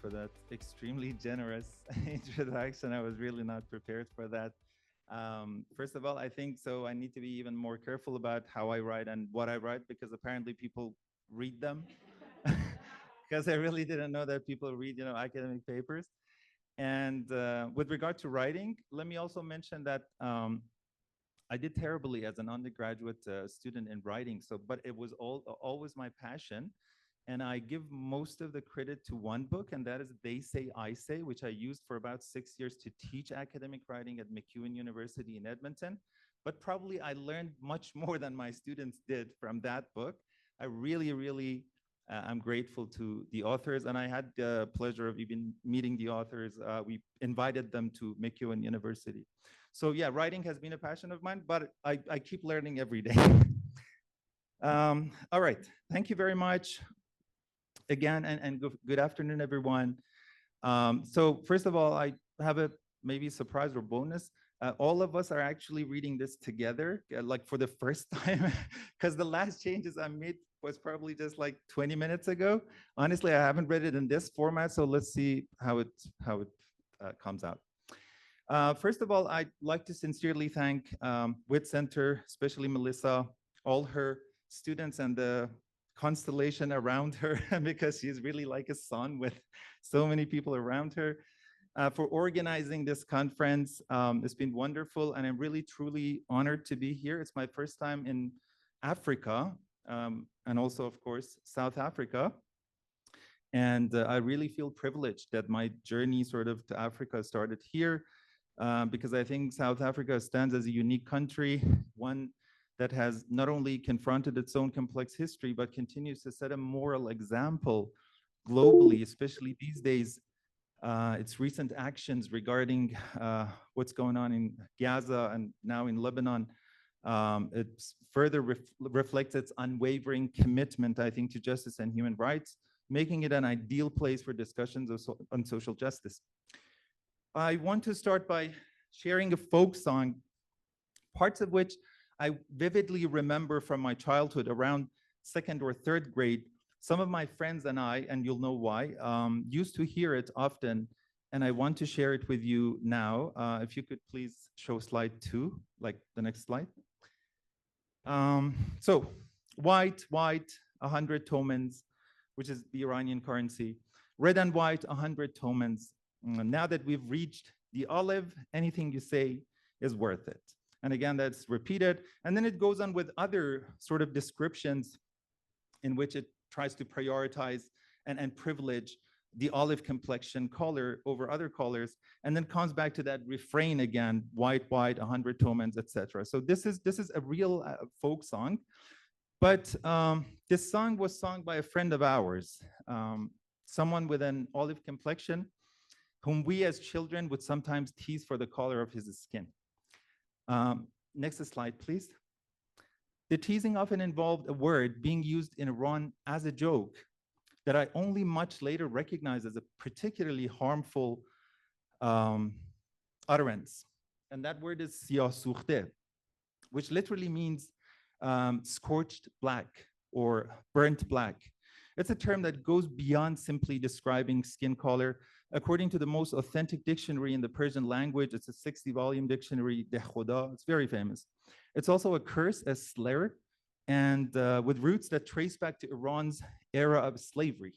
for that extremely generous introduction. I was really not prepared for that. First of all, I think so I need to be even more careful about how I write and what I write, because apparently people read them. Because I really didn't know that people read, academic papers. And with regard to writing, let me also mention that I did terribly as an undergraduate student in writing. But it was always my passion. And I give most of the credit to one book, and that is They Say, I Say, which I used for about 6 years to teach academic writing at McEwan University in Edmonton. But probably I learned much more than my students did from that book. I really, I'm grateful to the authors, and I had the pleasure of even meeting the authors. We invited them to McEwan University. So yeah, writing has been a passion of mine, but I keep learning every day. All right, thank you very much again, and good afternoon, everyone. So first of all, I have a maybe surprise or bonus. All of us are actually reading this together, like for the first time, because the last changes I made was probably just like 20 minutes ago. Honestly, I haven't read it in this format, so let's see how it comes out. First of all, I'd like to sincerely thank Wits Centre, especially Melissa, all her students, and the constellation around her, because she's really like a sun with so many people around her, for organizing this conference. It's been wonderful, and I'm really, truly honored to be here. It's my first time in Africa, and also, of course, South Africa. And I really feel privileged that my journey sort of to Africa started here, because I think South Africa stands as a unique country, one that has not only confronted its own complex history, but continues to set a moral example globally, especially these days. Its recent actions regarding what's going on in Gaza and now in Lebanon, it further reflects its unwavering commitment, I think, to justice and human rights, making it an ideal place for discussions on social justice. I want to start by sharing a folk song, parts of which I vividly remember from my childhood, around 2nd or 3rd grade. Some of my friends and I, and you'll know why, used to hear it often, and I want to share it with you now. If you could please show slide 2, like the next slide. So, white, 100 tomans, which is the Iranian currency. Red and white, 100 tomans. Now that we've reached the olive, anything you say is worth it. And again, that's repeated. And then it goes on with other sort of descriptions in which it tries to prioritize and privilege the olive complexion color over other colors, and then comes back to that refrain again, white, 100 tomans, etc. So this is a real folk song. But this song was sung by a friend of ours, someone with an olive complexion, whom we as children would sometimes tease for the color of his skin. Next slide, please. The teasing often involved a word being used in Iran as a joke that I only much later recognized as a particularly harmful utterance. And that word is siyah sukhte, which literally means scorched black or burnt black. It's a term that goes beyond simply describing skin color. According to the most authentic dictionary in the Persian language, it's a 60-volume dictionary, De Khuda. It's very famous. It's also a curse, a slur, and with roots that trace back to Iran's era of slavery.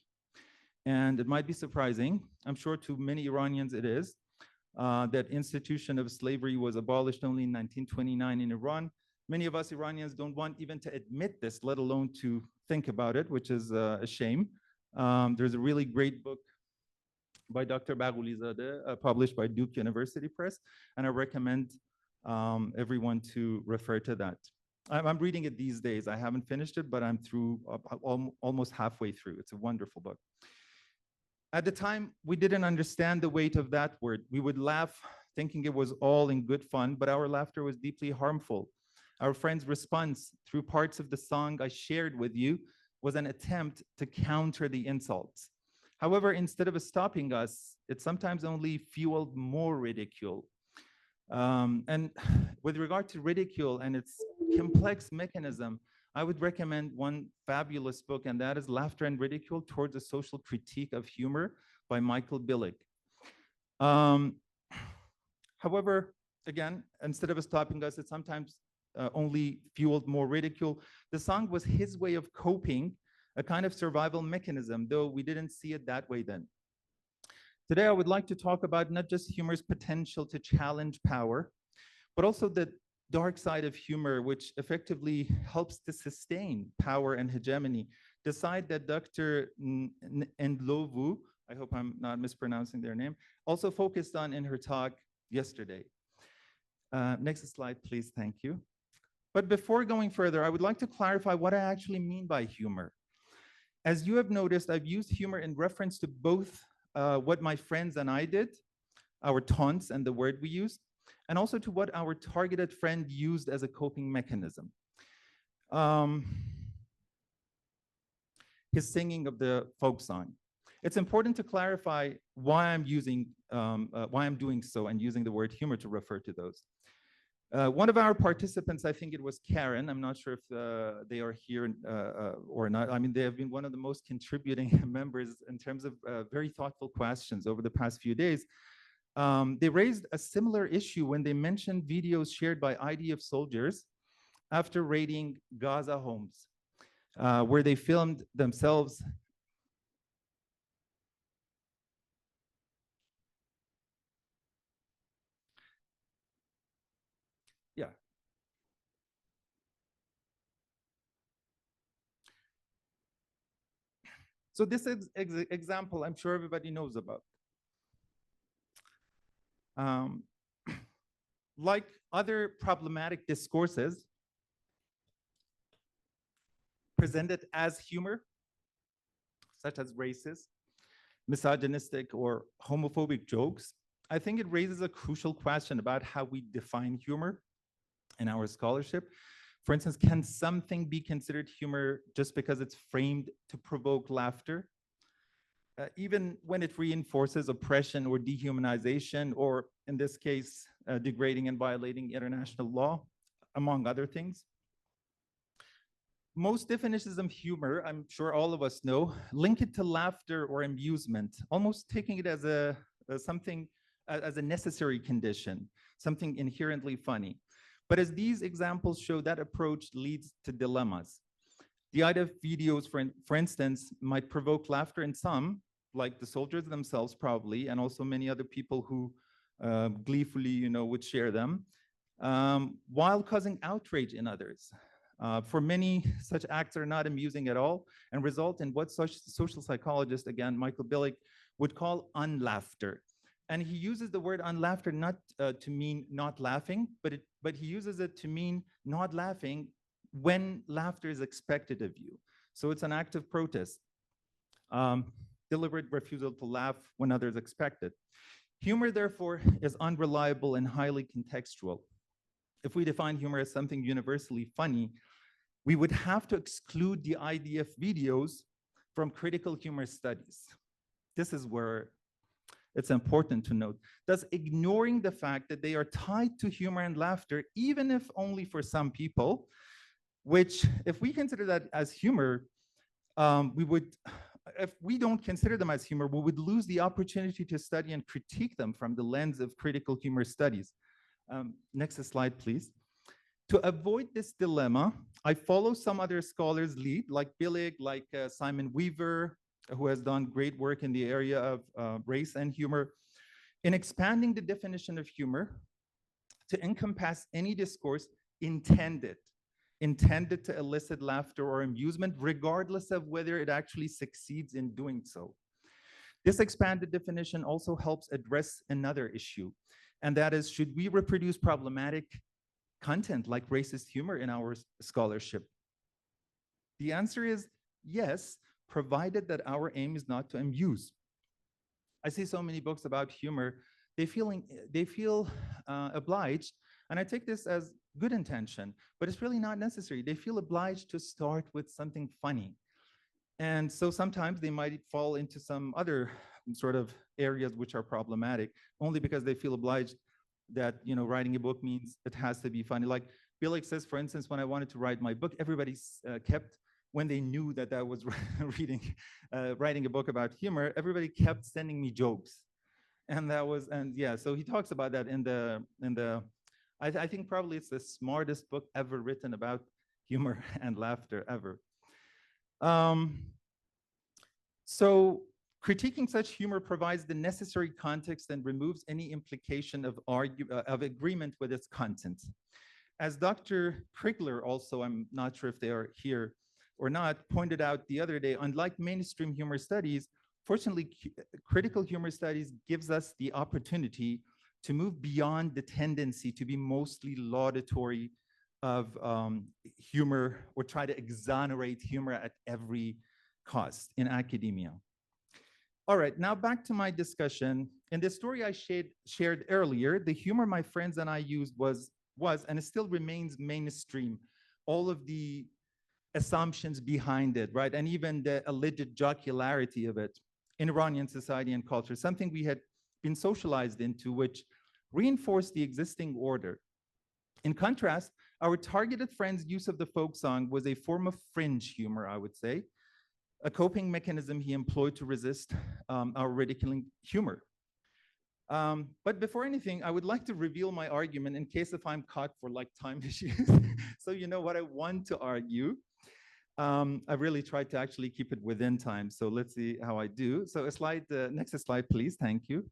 And it might be surprising, I'm sure to many Iranians it is, that institution of slavery was abolished only in 1929 in Iran. Many of us Iranians don't want even to admit this, let alone to think about it, which is a shame. There's a really great book by Dr. Baghoulizadeh, published by Duke University Press, and I recommend everyone to refer to that. I'm reading it these days. I haven't finished it, but I'm through almost halfway through. It's a wonderful book. At the time, we didn't understand the weight of that word. We would laugh, thinking it was all in good fun, but our laughter was deeply harmful. Our friend's response through parts of the song I shared with you was an attempt to counter the insults. However, instead of stopping us, it sometimes only fueled more ridicule. And with regard to ridicule and its complex mechanism, I would recommend one fabulous book, and that is Laughter and Ridicule Towards a Social Critique of Humor by Michael Billig. Um, However, again, instead of stopping us, it sometimes only fueled more ridicule. The song was his way of coping, a kind of survival mechanism, though we didn't see it that way then. Today, I would like to talk about not just humor's potential to challenge power, but also the dark side of humor, which effectively helps to sustain power and hegemony. The side that Dr. Ndlovu, I hope I'm not mispronouncing their name, also focused on in her talk yesterday. Next slide, please. Thank you. But before going further, I would like to clarify what I actually mean by humor. As you have noticed, I've used humor in reference to both what my friends and I did, our taunts and the word we used, and also to what our targeted friend used as a coping mechanism. His singing of the folk song. It's important to clarify why I'm doing so and using the word humor to refer to those. One of our participants, I think it was Karen, I'm not sure if they are here or not. I mean, they have been one of the most contributing members in terms of very thoughtful questions over the past few days. They raised a similar issue when they mentioned videos shared by IDF soldiers after raiding Gaza homes, where they filmed themselves. Yeah. So this example, I'm sure everybody knows about. Like other problematic discourses presented as humor, such as racist, misogynistic, or homophobic jokes, I think it raises a crucial question about how we define humor in our scholarship. For instance, can something be considered humor just because it's framed to provoke laughter? Even when it reinforces oppression or dehumanization, or in this case, degrading and violating international law, among other things. Most definitions of humor, I'm sure all of us know, link it to laughter or amusement, almost taking it as as a necessary condition, something inherently funny. But as these examples show, that approach leads to dilemmas. The idea of videos, for instance, might provoke laughter in some, like the soldiers themselves probably, and also many other people who gleefully, would share them, while causing outrage in others. For many, such acts are not amusing at all and result in what social psychologist, again, Michael Billig, would call unlaughter. And he uses the word unlaughter not to mean not laughing, but he uses it to mean not laughing when laughter is expected of you. So it's an act of protest, deliberate refusal to laugh when others expect it. Humor, therefore, is unreliable and highly contextual. If we define humor as something universally funny, we would have to exclude the IDF videos from critical humor studies. This is where it's important to note, thus ignoring the fact that they are tied to humor and laughter, even if only for some people, which if we consider that as humor, if we don't consider them as humor, we would lose the opportunity to study and critique them from the lens of critical humor studies. Next slide, please. To avoid this dilemma, I follow some other scholars' lead, like Billig, like Simon Weaver, who has done great work in the area of race and humor, in expanding the definition of humor to encompass any discourse intended to elicit laughter or amusement, regardless of whether it actually succeeds in doing so. This expanded definition also helps address another issue, and that is, should we reproduce problematic content like racist humor in our scholarship? The answer is yes, provided that our aim is not to amuse. I see so many books about humor, they feel obliged, and I take this as good intention, but it's really not necessary. They feel obliged to start with something funny. And so sometimes they might fall into some other sort of areas which are problematic, only because they feel obliged that, writing a book means it has to be funny. Like Billig says, for instance, when I wanted to write my book, everybody kept, when they knew that I was writing a book about humor, everybody kept sending me jokes. And that was, and yeah, so he talks about that in the, I think probably it's the smartest book ever written about humor and laughter ever. So critiquing such humor provides the necessary context and removes any implication of agreement with its content. As Dr. Prigler also, I'm not sure if they are here or not, pointed out the other day, unlike mainstream humor studies, fortunately, critical humor studies gives us the opportunity to move beyond the tendency to be mostly laudatory of humor or try to exonerate humor at every cost in academia. All right, now back to my discussion. In the story I shared earlier, the humor my friends and I used was and it still remains mainstream. All of the assumptions behind it, right? And even the alleged jocularity of it in Iranian society and culture, something we had been socialized into, which reinforced the existing order. In contrast, our targeted friend's use of the folk song was a form of fringe humor, I would say, a coping mechanism he employed to resist our ridiculing humor. But before anything, I would like to reveal my argument in case if I'm caught for like time issues. So you know what I want to argue. I really tried to actually keep it within time. So let's see how I do. So next slide, please. Thank you.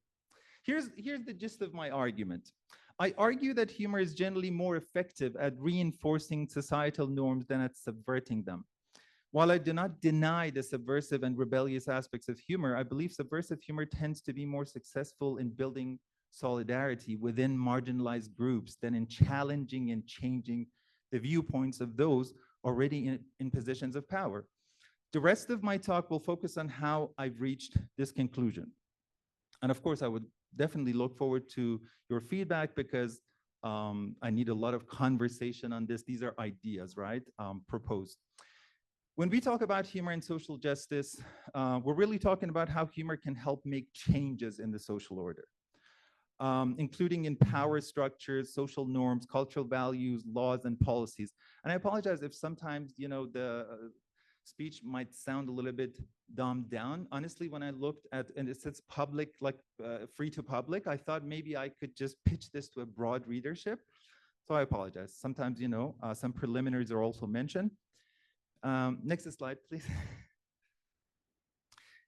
Here's the gist of my argument. I argue that humor is generally more effective at reinforcing societal norms than at subverting them. While I do not deny the subversive and rebellious aspects of humor, I believe subversive humor tends to be more successful in building solidarity within marginalized groups than in challenging and changing the viewpoints of those already in positions of power. The rest of my talk will focus on how I've reached this conclusion. And of course, I would definitely look forward to your feedback because I need a lot of conversation on this. These are ideas, right, proposed. When we talk about humor and social justice, we're really talking about how humor can help make changes in the social order, including in power structures, social norms, cultural values, laws, and policies. And I apologize if sometimes, you know, the speech might sound a little bit dumbed down. Honestly, when I looked at, and it says public, like free to public, I thought maybe I could just pitch this to a broad readership. So I apologize. Sometimes, you know, some preliminaries are also mentioned. Next slide, please.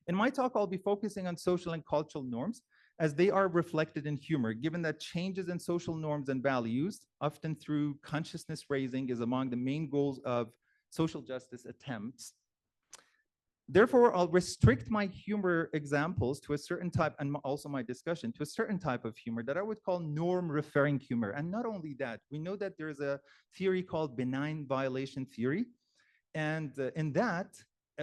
In my talk, I'll be focusing on social and cultural norms as they are reflected in humor, given that changes in social norms and values, often through consciousness raising, is among the main goals of social justice attempts. Therefore, I'll restrict my humor examples to a certain type, and also my discussion, to a certain type of humor that I would call norm-referring humor. And not only that, we know that there's a theory called benign violation theory. And in that,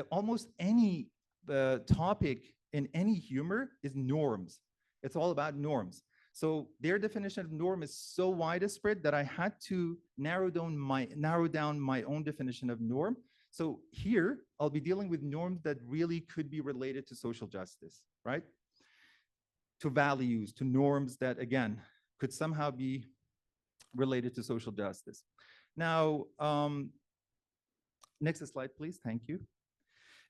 almost any topic in any humor is norms. It's all about norms. So their definition of norm is so widespread that I had to narrow down my own definition of norm. So here, I'll be dealing with norms that really could be related to social justice, right? To values, to norms that, again, could somehow be related to social justice. Now, next slide, please. Thank you.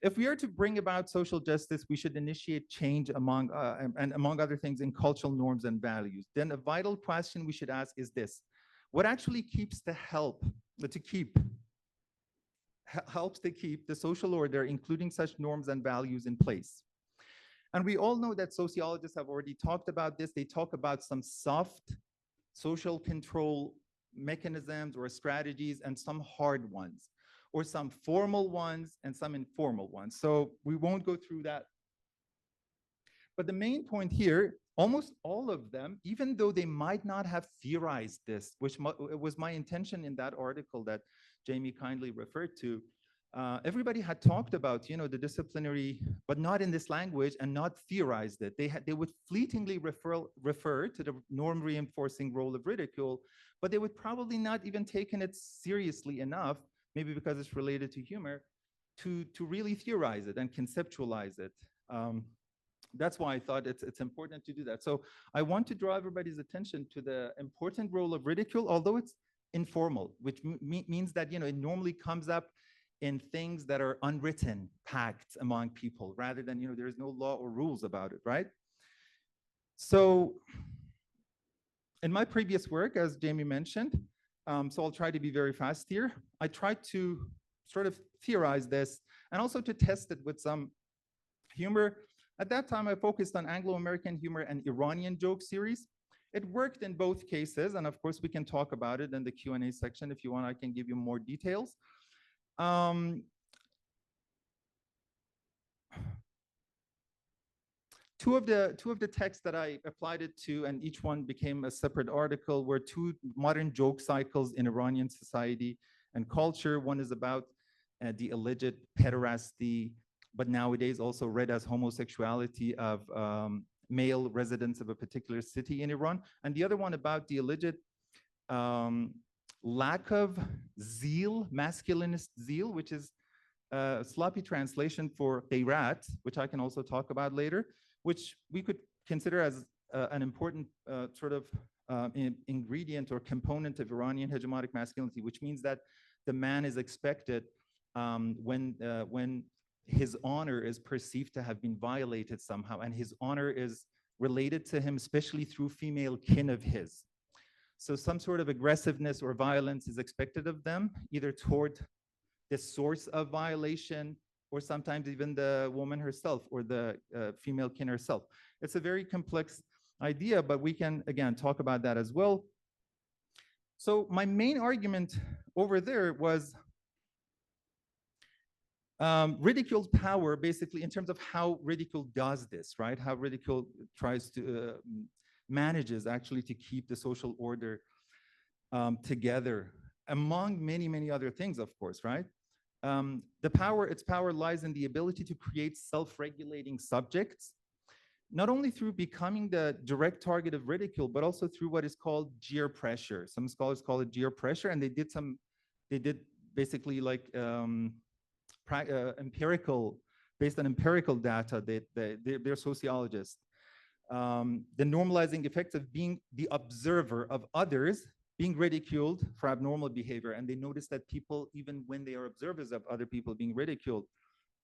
If we are to bring about social justice, we should initiate change among other things in cultural norms and values. Then a vital question we should ask is this: what actually helps to keep the social order, including such norms and values, in place? And we all know that sociologists have already talked about this. They talk about some soft social control mechanisms or strategies and some hard ones, or some formal ones and some informal ones. So we won't go through that. But the main point here, almost all of them, even though they might not have theorized this, which was my intention in that article that Jamie kindly referred to, everybody had talked about, you know, the disciplinary, but not in this language and not theorized it. They would fleetingly refer to the norm reinforcing role of ridicule, but they would probably not even taken it seriously enough, maybe because it's related to humor, to really theorize it and conceptualize it. That's why I thought it's important to do that. So I want to draw everybody's attention to the important role of ridicule, although it's informal, which means that, you know, it normally comes up in things that are unwritten pacts among people, rather than, there is no law or rules about it, right? So in my previous work, as Jamie mentioned, so I'll try to be very fast here. I tried to sort of theorize this and also to test it with some humor. At that time, I focused on Anglo-American humor and Iranian joke series. It worked in both cases, and of course, we can talk about it in the Q&A section. If you want, I can give you more details. Two of the texts that I applied it to, and each one became a separate article, were two modern joke cycles in Iranian society and culture. One is about the alleged pederasty, but nowadays also read as homosexuality of male residents of a particular city in Iran. And the other one about the alleged lack of zeal, masculinist zeal, which is a sloppy translation for Ghirat, which I can also talk about later, which we could consider as an important sort of ingredient or component of Iranian hegemonic masculinity, which means that the man is expected when his honor is perceived to have been violated somehow, and his honor is related to him, especially through female kin of his. So some sort of aggressiveness or violence is expected of them, either toward the source of violation, or sometimes even the woman herself or the female kin herself. It's a very complex idea, but we can, again, talk about that as well. So my main argument over there was ridicule's power, basically, in terms of how ridicule does this, right? How ridicule tries to, manages actually to keep the social order together, among many, many other things, of course, right? Its power lies in the ability to create self-regulating subjects, not only through becoming the direct target of ridicule, but also through what is called jeer pressure. Some scholars call it jeer pressure, and they did basically like empirical, based on empirical data, they're sociologists. The normalizing effects of being the observer of others being ridiculed for abnormal behavior. And they notice that people, even when they are observers of other people being ridiculed,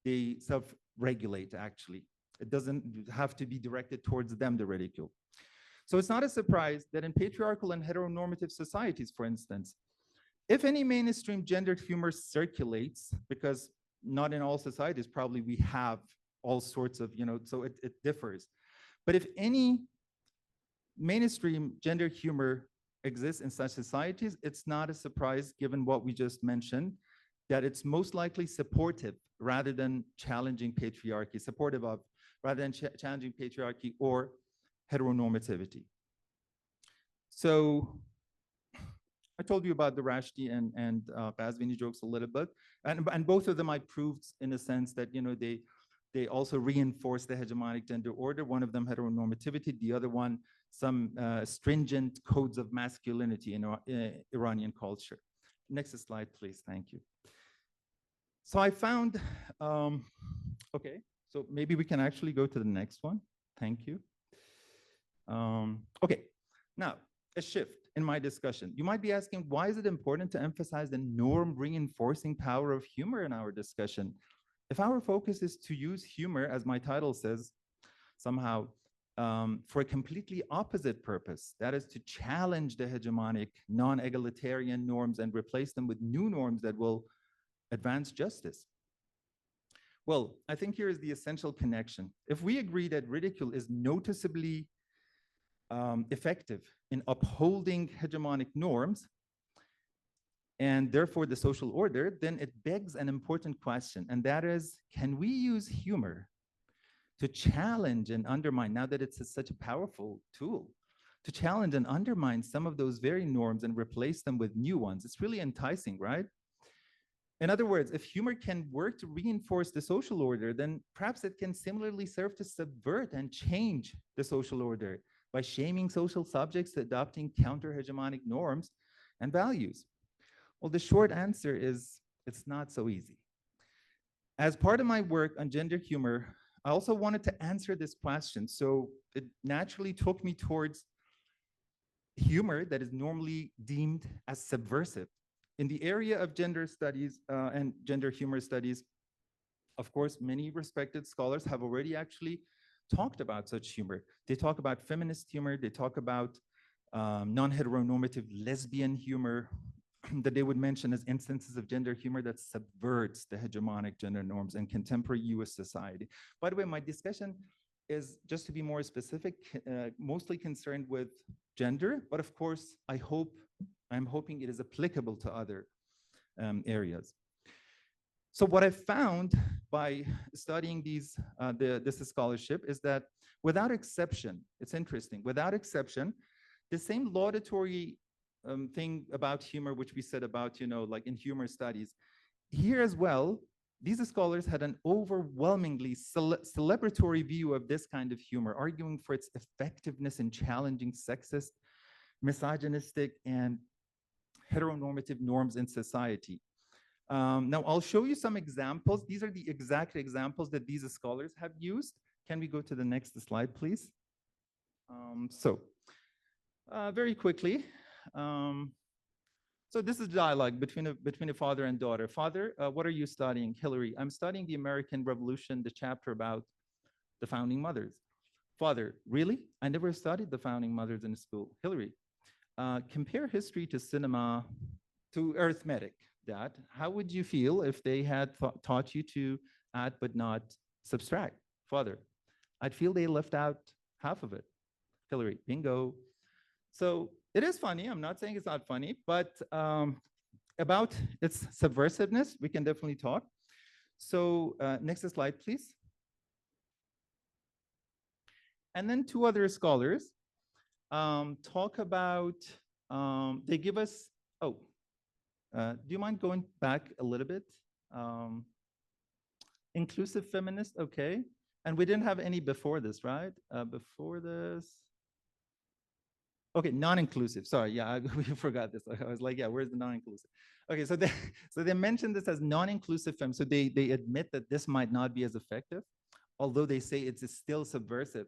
they self-regulate, actually. It doesn't have to be directed towards them, the ridicule. So it's not a surprise that in patriarchal and heteronormative societies, for instance, if any mainstream gendered humor circulates, because not in all societies, probably we have all sorts of, so it differs. But if any mainstream gender humor exists in such societies, it's not a surprise, given what we just mentioned, that it's most likely supportive rather than challenging patriarchy, supportive of rather than challenging patriarchy or heteronormativity. So I told you about the Rashti and Ghazvini jokes a little bit, and both of them I proved in a sense that they also reinforce the hegemonic gender order. One of them heteronormativity, the other one some stringent codes of masculinity in Iranian culture. Next slide, please. Thank you. So I found, okay, so maybe we can actually go to the next one. Thank you. Okay, now a shift in my discussion. You might be asking, why is it important to emphasize the norm reinforcing power of humor in our discussion? If our focus is to use humor, as my title says, somehow, for a completely opposite purpose, that is to challenge the hegemonic, non-egalitarian norms and replace them with new norms that will advance justice. Well, I think here is the essential connection. If we agree that ridicule is noticeably effective in upholding hegemonic norms, and therefore the social order, then it begs an important question, and that is, can we use humor to challenge and undermine, now that it's such a powerful tool, to challenge and undermine some of those very norms and replace them with new ones? It's really enticing, right? In other words, if humor can work to reinforce the social order, then perhaps it can similarly serve to subvert and change the social order by shaming social subjects, adopting counter-hegemonic norms and values. Well, the short answer is it's not so easy. As part of my work on gender humor, I also wanted to answer this question. So it naturally took me towards humor that is normally deemed as subversive, In the area of gender studies and gender humor studies, of course, many respected scholars have already actually talked about such humor. They talk about feminist humor, they talk about non-heteronormative lesbian humor that they would mention as instances of gender humor that subverts the hegemonic gender norms in contemporary US society. By the way, my discussion is, just to be more specific, mostly concerned with gender, but of course, I'm hoping it is applicable to other areas. So what I found by studying this scholarship is that without exception, it's interesting, without exception, the same laudatory thing about humor, which we said about, like in humor studies, here as well, these scholars had an overwhelmingly celebratory view of this kind of humor, arguing for its effectiveness in challenging sexist, misogynistic, and heteronormative norms in society. Now, I'll show you some examples. These are the exact examples that these scholars have used. Can we go to the next slide, please? Very quickly. So this is dialogue between a father and daughter. Father, what are you studying? Hillary, I'm studying the American Revolution, the chapter about the founding mothers. Father, really? I never studied the founding mothers in school. Hillary, compare history to cinema, to arithmetic. Dad, how would you feel if they had taught you to add but not subtract? Father, I'd feel they left out half of it. Hillary, bingo. So it is funny. I'm not saying it's not funny, but about its subversiveness, we can definitely talk. So next slide, please. And then two other scholars talk about, they give us, do you mind going back a little bit? Inclusive feminist, okay. And we didn't have any before this, right? Before this. Okay, non-inclusive, sorry, yeah, we forgot this. I was like, yeah, where's the non-inclusive? Okay, so they mentioned this as non-inclusive fem, so they admit that this might not be as effective, although they say it's still subversive.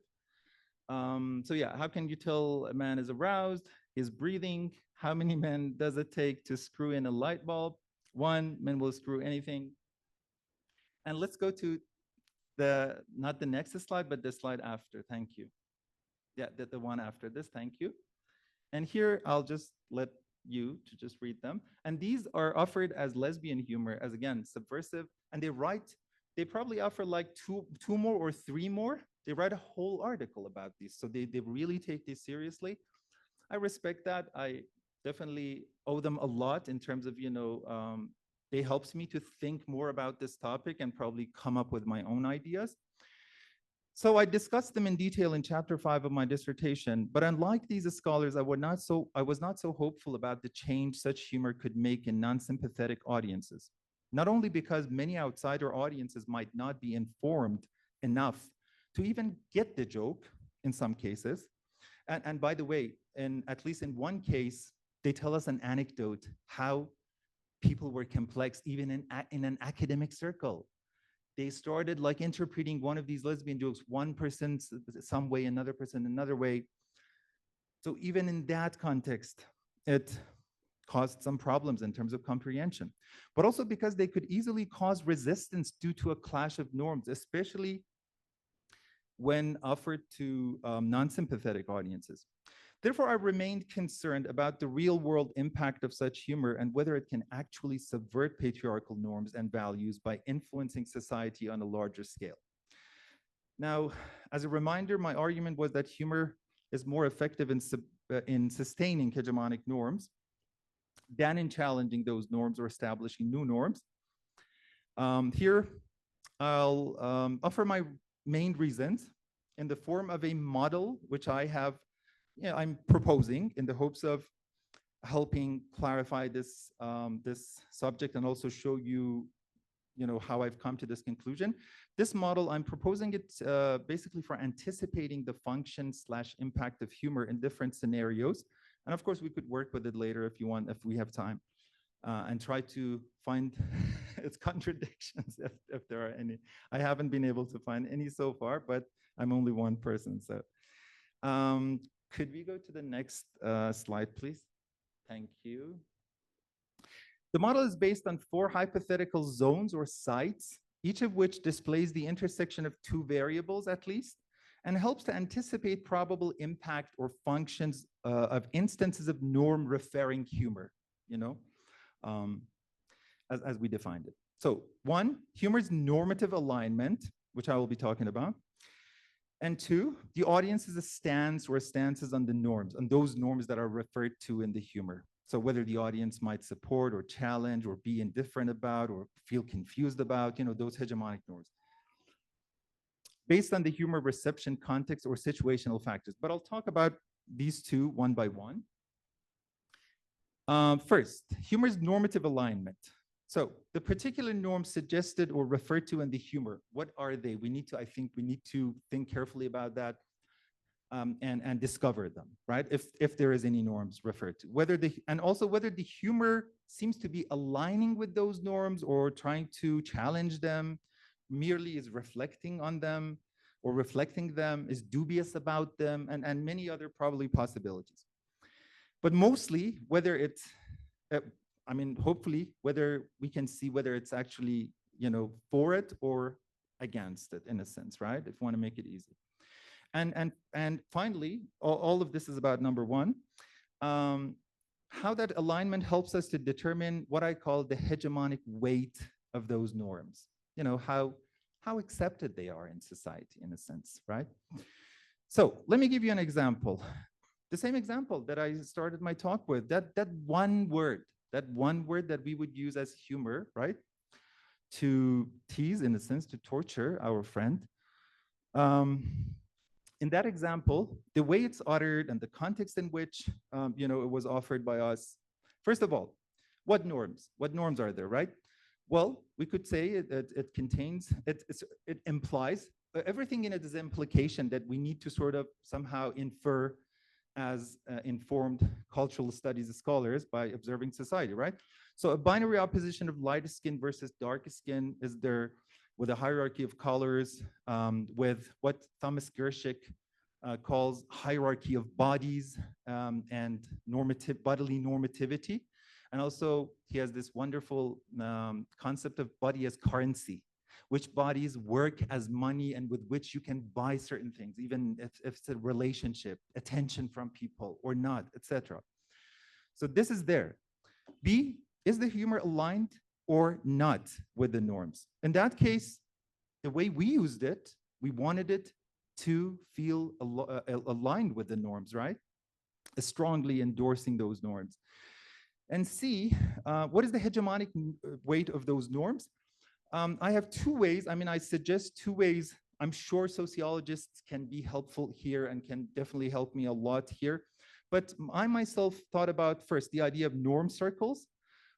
So yeah, how can you tell a man is aroused? He's breathing. How many men does it take to screw in a light bulb? One, men will screw anything. And let's go to not the next slide, but the slide after, thank you. Yeah, the one after this, thank you. And here, I'll just let you to just read them. And these are offered as lesbian humor, as again, subversive. And they probably offer like two more or three more. They write a whole article about these. So they really take this seriously. I respect that. I definitely owe them a lot in terms of, they helps me to think more about this topic and probably come up with my own ideas. So I discussed them in detail in chapter 5 of my dissertation, but unlike these scholars, I was not so hopeful about the change such humor could make in non-sympathetic audiences. Not only because many outsider audiences might not be informed enough to even get the joke in some cases. And by the way, at least in one case, they tell us an anecdote how people were complex even in an academic circle. They started like interpreting one of these lesbian jokes, one person some way, another person another way. So even in that context, it caused some problems in terms of comprehension, but also because they could easily cause resistance due to a clash of norms, especially when offered to non-sympathetic audiences. Therefore, I remained concerned about the real-world impact of such humor and whether it can actually subvert patriarchal norms and values by influencing society on a larger scale. Now, as a reminder, my argument was that humor is more effective in sustaining hegemonic norms than in challenging those norms or establishing new norms. Here, I'll offer my main reasons in the form of a model, which I'm proposing in the hopes of helping clarify this subject and also show you, how I've come to this conclusion. This model, I'm proposing it basically for anticipating the function/impact of humor in different scenarios. And of course, we could work with it later if you want, if we have time, and try to find its contradictions if there are any. I haven't been able to find any so far, but I'm only one person, so. Could we go to the next slide, please? Thank you. The model is based on 4 hypothetical zones or sites, each of which displays the intersection of 2 variables at least, and helps to anticipate probable impact or functions of instances of norm-referring humor, you know, as we defined it. So 1, humor's normative alignment, which I will be talking about. And 2, the audience's stance or stances on the norms, on those norms that are referred to in the humor. So whether the audience might support or challenge or be indifferent about or feel confused about, you know, those hegemonic norms, based on the humor reception context or situational factors. But I'll talk about these 2 one by one. First, humor's normative alignment. So the particular norms suggested or referred to in the humor, what are they? I think we need to think carefully about that and discover them, right? If there is any norms referred to, and also whether the humor seems to be aligning with those norms or trying to challenge them, merely is reflecting on them or reflecting them, is dubious about them, and many other probably possibilities. But mostly, whether it's, hopefully, whether we can see whether it's actually, you know, for it or against it in a sense, right? If we want to make it easy. And finally, all of this is about number 1, how that alignment helps us to determine what I call the hegemonic weight of those norms. You know, how accepted they are in society in a sense, right? So let me give you an example. The same example that I started my talk with, that one word that we would use as humor, right? To tease, in a sense, to torture our friend. In that example, the way it's uttered and the context in which, you know, it was offered by us. First of all, what norms? What norms are there, right? Well, we could say that it implies, everything in it is implication that we need to sort of somehow infer as informed cultural studies scholars by observing society, right? So a binary opposition of light skin versus dark skin is there, with a hierarchy of colors, with what Thomas Gershik calls hierarchy of bodies and bodily normativity. And also he has this wonderful concept of body as currency, which bodies work as money and with which you can buy certain things, even if it's a relationship, attention from people or not, etc. So this is there. B, is the humor aligned or not with the norms? In that case, the way we used it, we wanted it to feel aligned with the norms, right? Strongly endorsing those norms. And C, what is the hegemonic weight of those norms? I have 2 ways. I suggest 2 ways. I'm sure sociologists can be helpful here and can definitely help me a lot here. But I myself thought about first the idea of norm circles.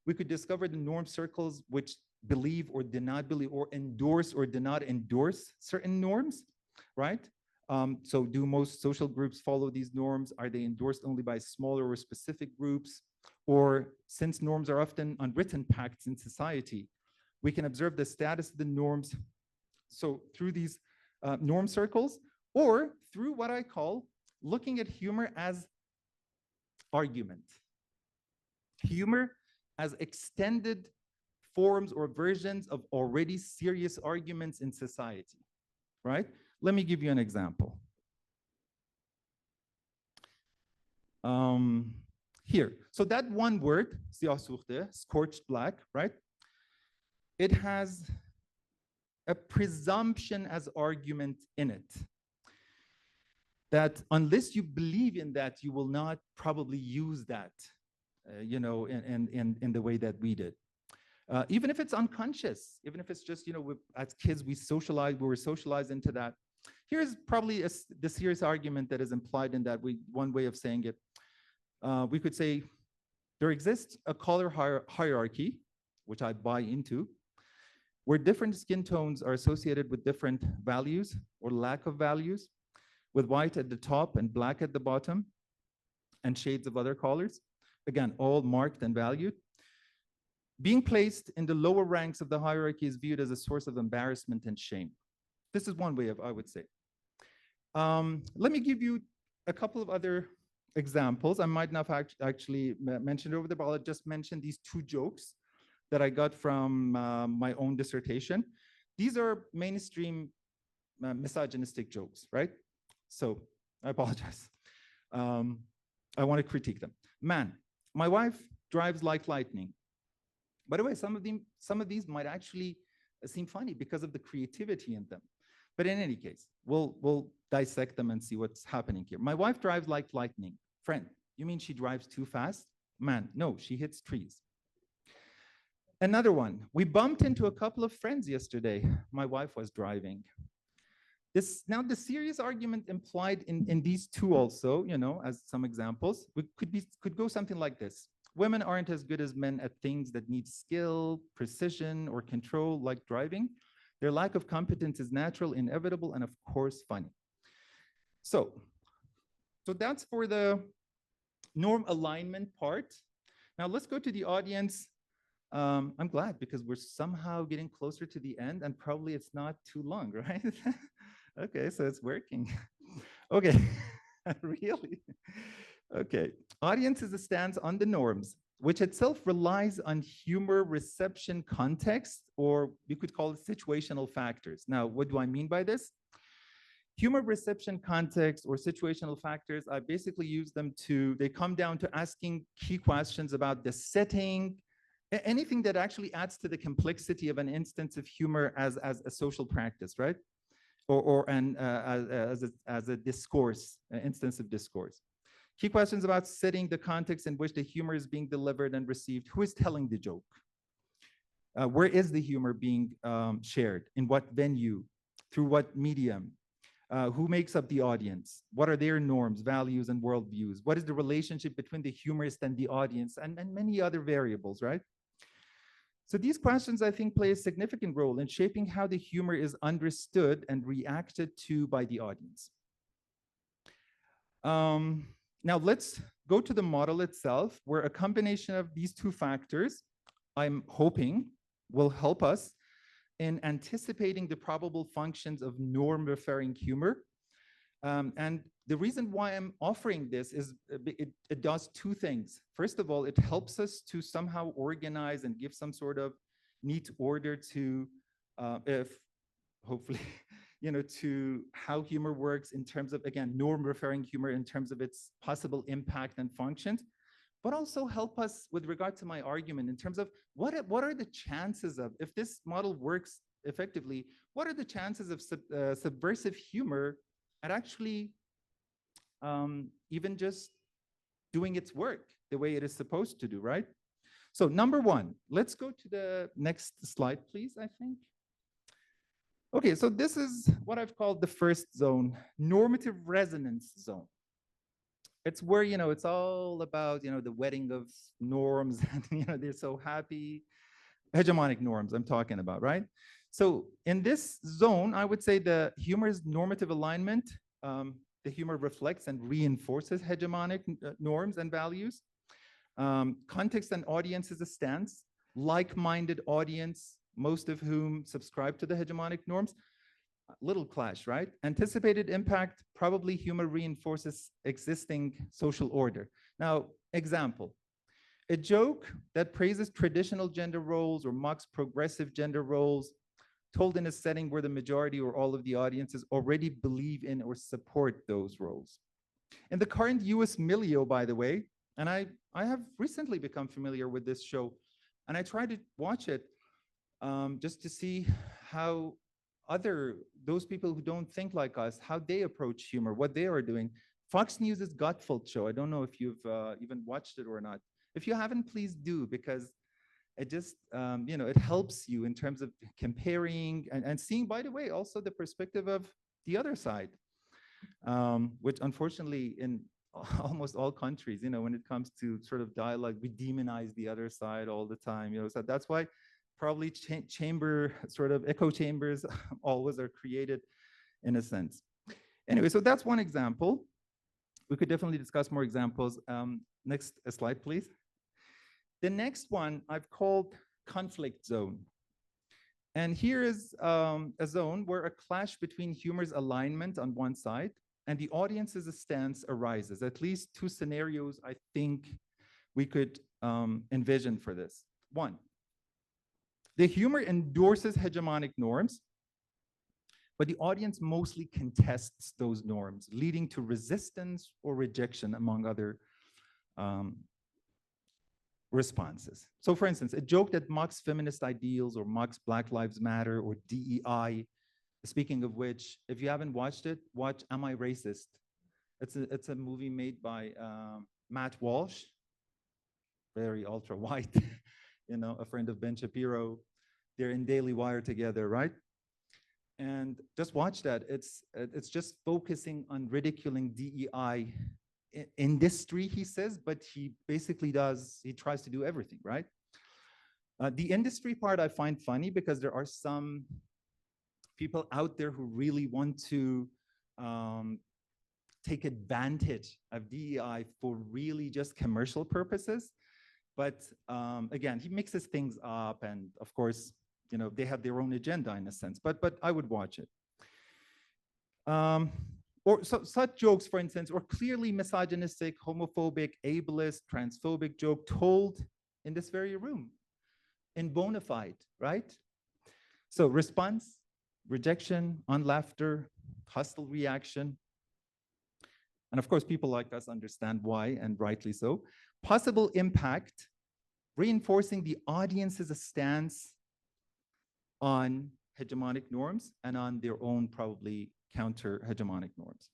We could discover the norm circles which believe or did not believe or endorse or did not endorse certain norms, right? So do most social groups follow these norms? Are they endorsed only by smaller or specific groups? Or since norms are often unwritten pacts in society, we can observe the status of the norms. So through these norm circles, or through what I call looking at humor as argument. Humor as extended forms or versions of already serious arguments in society, right? Let me give you an example. Here, so that one word, scorched black, right? It has a presumption as argument in it that unless you believe in that, you will not probably use that, you know, in the way that we did. Even if it's unconscious, even if it's just, you know, as kids, we were socialized into that. Here's probably the serious argument that is implied in that. One way of saying it, we could say there exists a color hierarchy, which I buy into, where different skin tones are associated with different values or lack of values, with white at the top and black at the bottom, and shades of other colors, again, all marked and valued. Being placed in the lower ranks of the hierarchy is viewed as a source of embarrassment and shame. This is one way of, I would say. Let me give you a couple of other examples. I might not have actually mentioned over there, but I'll just mention these 2 jokes that I got from my own dissertation. These are mainstream misogynistic jokes, right? So I apologize. I want to critique them. Man, my wife drives like lightning. By the way, some of these might actually seem funny because of the creativity in them. But in any case, we'll dissect them and see what's happening here. My wife drives like lightning. Friend, you mean she drives too fast? Man, no, she hits trees. Another one, we bumped into a couple of friends yesterday. My wife was driving. Now the serious argument implied in these two also, you know, as some examples, could go something like this. Women aren't as good as men at things that need skill, precision, or control, like driving. Their lack of competence is natural, inevitable, and of course, funny. So that's for the norm alignment part. Now let's go to the audience. I'm glad because we're somehow getting closer to the end and probably it's not too long, right? Okay, so it's working. Okay, really? Okay, audience is a stance on the norms, which itself relies on humor reception context, or you could call it situational factors. Now, what do I mean by this? Humor reception context or situational factors, I basically use them they come down to asking key questions about the setting, anything that actually adds to the complexity of an instance of humor as a social practice, right? As a discourse, an instance of discourse. Key questions about setting the context in which the humor is being delivered and received. Who is telling the joke? Where is the humor being shared? In what venue? Through what medium? Who makes up the audience? What are their norms, values, and worldviews? What is the relationship between the humorist and the audience? And many other variables, right? So these questions, I think, play a significant role in shaping how the humor is understood and reacted to by the audience. Now let's go to the model itself, where a combination of these two factors, I'm hoping, will help us in anticipating the probable functions of norm-referring humor. And the reason why I'm offering this is it does two things. First of all, it helps us to somehow organize and give some sort of neat order to, if hopefully, you know, to how humor works in terms of, again, norm-referring humor in terms of its possible impact and functions, but also help us with regard to my argument in terms of what are the chances of, if this model works effectively, what are the chances of subversive humor at actually even just doing its work the way it is supposed to do, right? So number one, let's go to the next slide, please, I think. Okay, so this is what I've called the first zone, normative resonance zone. It's where, you know, it's all about, you know, the wedding of norms and, you know, they're so happy. Hegemonic norms I'm talking about, right? So in this zone, I would say the humor's normative alignment, the humor reflects and reinforces hegemonic norms and values. Context and audience is a stance, like-minded audience, most of whom subscribe to the hegemonic norms. Little clash, right? Anticipated impact, probably humor reinforces existing social order. Now, example, a joke that praises traditional gender roles or mocks progressive gender roles told in a setting where the majority or all of the audiences already believe in or support those roles. In the current US milieu, by the way, and I have recently become familiar with this show, and I tried to watch it just to see how those people who don't think like us, how they approach humor, what they are doing. Fox News' Gutfeld show, I don't know if you've even watched it or not. If you haven't, please do, because it just, you know, it helps you in terms of comparing and seeing, by the way, also the perspective of the other side, which unfortunately in almost all countries, you know, when it comes to sort of dialogue, we demonize the other side all the time, you know, so that's why probably sort of echo chambers always are created in a sense. Anyway, so that's one example. We could definitely discuss more examples. Next slide, please. The next one I've called conflict zone. And here is a zone where a clash between humor's alignment on one side and the audience's stance arises. At least two scenarios I think we could envision for this. One, The humor endorses hegemonic norms, but the audience mostly contests those norms, leading to resistance or rejection among other responses. So for instance, a joke that mocks feminist ideals or mocks Black Lives Matter or DEI, speaking of which, if you haven't watched it, watch Am I Racist? It's a movie made by Matt Walsh, very ultra white, you know, a friend of Ben Shapiro. They're in Daily Wire together, right? And just watch that. It's just focusing on ridiculing DEI industry, he says, but he basically he tries to do everything, right? The industry part I find funny because there are some people out there who really want to take advantage of DEI for really just commercial purposes. But again, he mixes things up, and of course, you know, they have their own agenda in a sense, but I would watch it. Or such jokes, for instance, or clearly misogynistic, homophobic, ableist, transphobic joke told in this very room, in Bonafide, right? So response, rejection, unlaughter, hostile reaction. And of course, people like us understand why, and rightly so. Possible impact, reinforcing the audience's stance on hegemonic norms and on their own probably counter-hegemonic norms.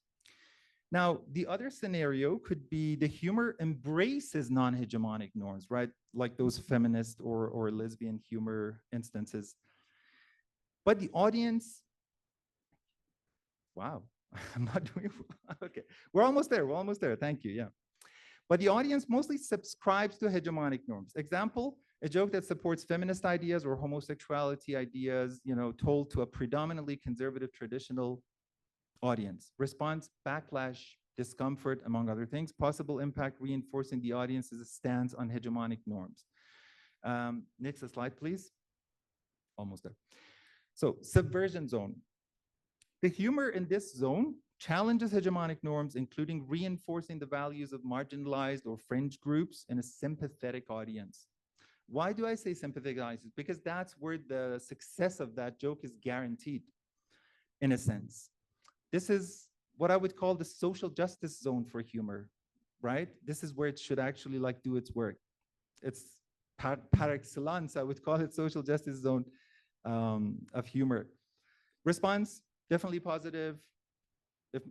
Now, the other scenario could be the humor embraces non-hegemonic norms, right? Like those feminist or lesbian humor instances. But the audience, wow, I'm not doing, okay. We're almost there, thank you, yeah. But the audience mostly subscribes to hegemonic norms. Example, a joke that supports feminist ideas or homosexuality ideas, you know, told to a predominantly conservative traditional audience. Response, backlash, discomfort, among other things. Possible impact, reinforcing the audience's stance on hegemonic norms. Next slide, please. Almost there. So, subversion zone. The humor in this zone challenges hegemonic norms, including reinforcing the values of marginalized or fringe groups in a sympathetic audience. Why do I say sympathetic audience? Because that's where the success of that joke is guaranteed, in a sense. This is what I would call the social justice zone for humor, right? This is where it should actually like do its work. It's par excellence, I would call it social justice zone of humor. Response, definitely positive.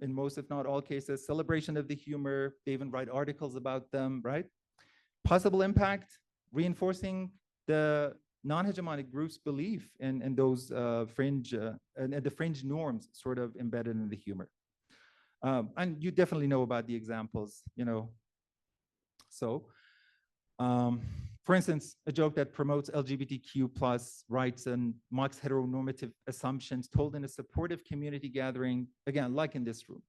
In most, if not all cases, celebration of the humor. They even write articles about them, right? Possible impact, reinforcing the non-hegemonic group's belief in those fringe and the fringe norms sort of embedded in the humor. And you definitely know about the examples, you know. So, for instance, a joke that promotes LGBTQ plus rights and mocks heteronormative assumptions told in a supportive community gathering, again, like in this room.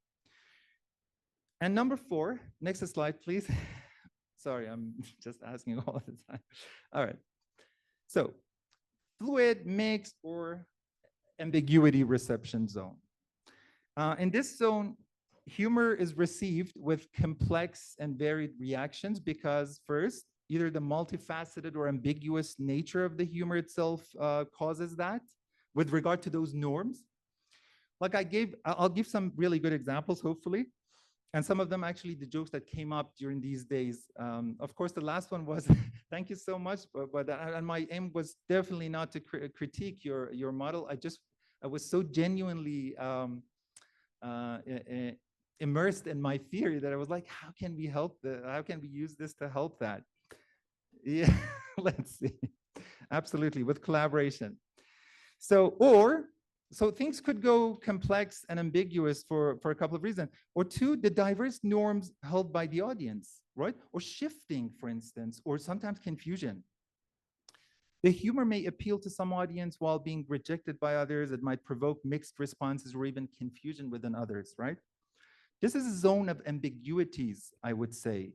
And number 4, next slide, please. Sorry, I'm just asking all the time. All right. So, fluid, mixed, or ambiguity reception zone. In this zone, humor is received with complex and varied reactions because first, either the multifaceted or ambiguous nature of the humor itself causes that with regard to those norms. Like I'll give some really good examples, hopefully. And some of them actually the jokes that came up during these days. Of course, the last one was, thank you so much, but and my aim was definitely not to critique your model. I was so genuinely immersed in my theory that I was like, how can we use this to help that? Yeah, let's see. Absolutely, with collaboration. So things could go complex and ambiguous for a couple of reasons. Or 2, the diverse norms held by the audience, right? Or shifting, for instance, or sometimes confusion. The humor may appeal to some audience while being rejected by others. It might provoke mixed responses or even confusion within others, right? This is a zone of ambiguities, I would say,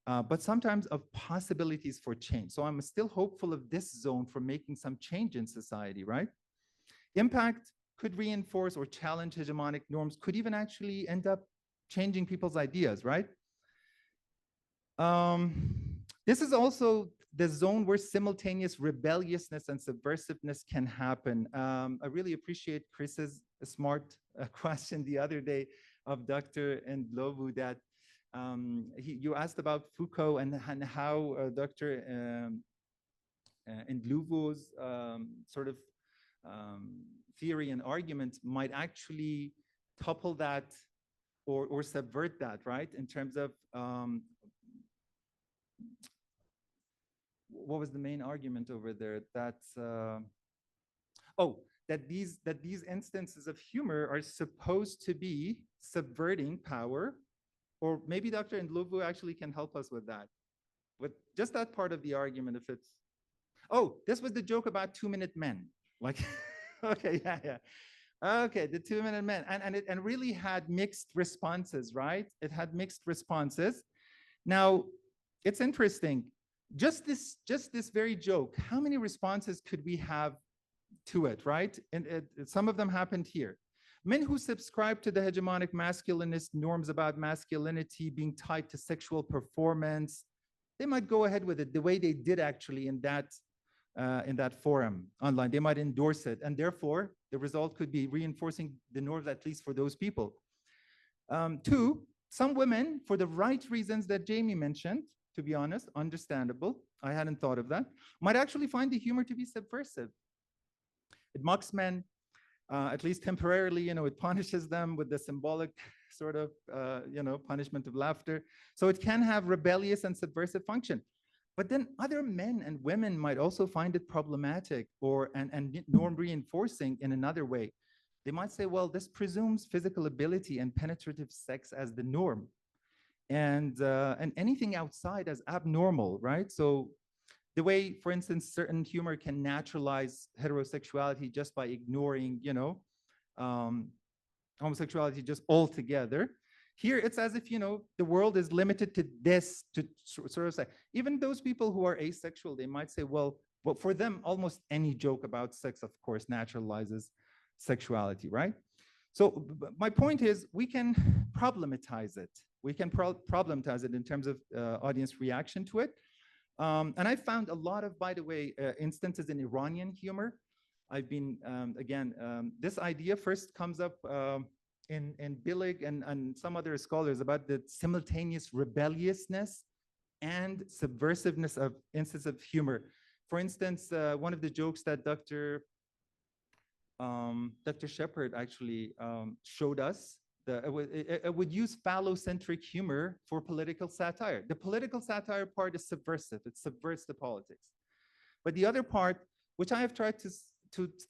but sometimes of possibilities for change. So I'm still hopeful of this zone for making some change in society, right? Impact could reinforce or challenge hegemonic norms, could even actually end up changing people's ideas, right? This is also the zone where simultaneous rebelliousness and subversiveness can happen. I really appreciate Chris's smart question the other day of Dr. Ndlovu that you asked about Foucault and how Dr. Ndlovu's sort of theory and argument might actually topple that or subvert that, right? In terms of what was the main argument over there? That's that these instances of humor are supposed to be subverting power, or maybe Dr. Ndlovu actually can help us with that, with just that part of the argument. If it's this was the joke about 2-minute men, like okay, yeah. Okay, the 2-minute men, and it really had mixed responses, right? It had mixed responses. Now, it's interesting. Just this very joke, how many responses could we have to it, right? And some of them happened here. Men who subscribe to the hegemonic masculinist norms about masculinity being tied to sexual performance, they might go ahead with it the way they did actually in that forum online. They might endorse it, and therefore the result could be reinforcing the norms, at least for those people. 2, some women, for the right reasons that Jamie mentioned, to be honest, understandable, I hadn't thought of that, might actually find the humor to be subversive. It mocks men, at least temporarily, it punishes them with the symbolic sort of, punishment of laughter. So it can have rebellious and subversive function. But then other men and women might also find it problematic and norm reinforcing in another way. They might say, well, this presumes physical ability and penetrative sex as the norm, and anything outside as abnormal, right? So the way, for instance, certain humor can naturalize heterosexuality just by ignoring, homosexuality just altogether. Here, it's as if, the world is limited to this, to sort of say, even those people who are asexual, they might say, well, for them, almost any joke about sex, of course, naturalizes sexuality, right? So my point is, we can problematize it. We can problematize it in terms of audience reaction to it. And I found a lot of, by the way, instances in Iranian humor. I've been, this idea first comes up in Billig and some other scholars about the simultaneous rebelliousness and subversiveness of instances of humor. For instance, one of the jokes that Dr. Shepard actually showed us, it would use phallocentric humor for political satire. The political satire part is subversive. It subverts the politics. But the other part, which I have tried to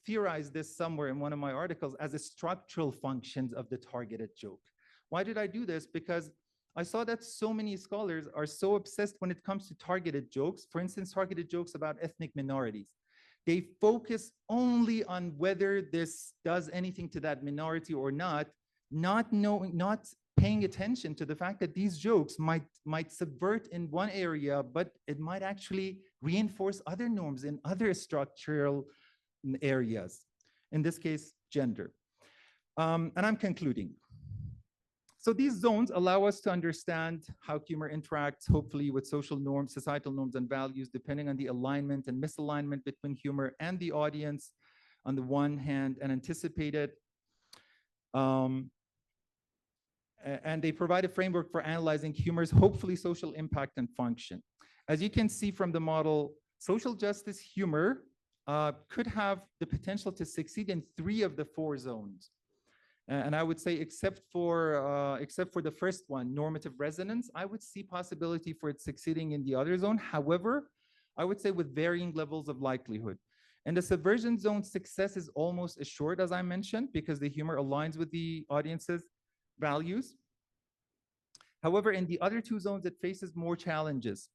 theorize this somewhere in one of my articles as a structural functions of the targeted joke. Why did I do this? Because I saw that so many scholars are so obsessed when it comes to targeted jokes. For instance, targeted jokes about ethnic minorities. They focus only on whether this does anything to that minority or not paying attention to the fact that these jokes might subvert in one area, but it might actually reinforce other norms in other structural areas, in this case, gender. And I'm concluding. So these zones allow us to understand how humor interacts, hopefully, with social norms, societal norms and values, depending on the alignment and misalignment between humor and the audience on the one hand, and anticipate it. And they provide a framework for analyzing humor's hopefully social impact and function. As you can see from the model, social justice humor could have the potential to succeed in 3 of the 4 zones. And I would say, except for the first one, normative resonance, I would see possibility for it succeeding in the other zone. However, I would say with varying levels of likelihood. And the subversion zone success is almost assured, as I mentioned, because the humor aligns with the audience's values. However, in the other 2 zones, it faces more challenges.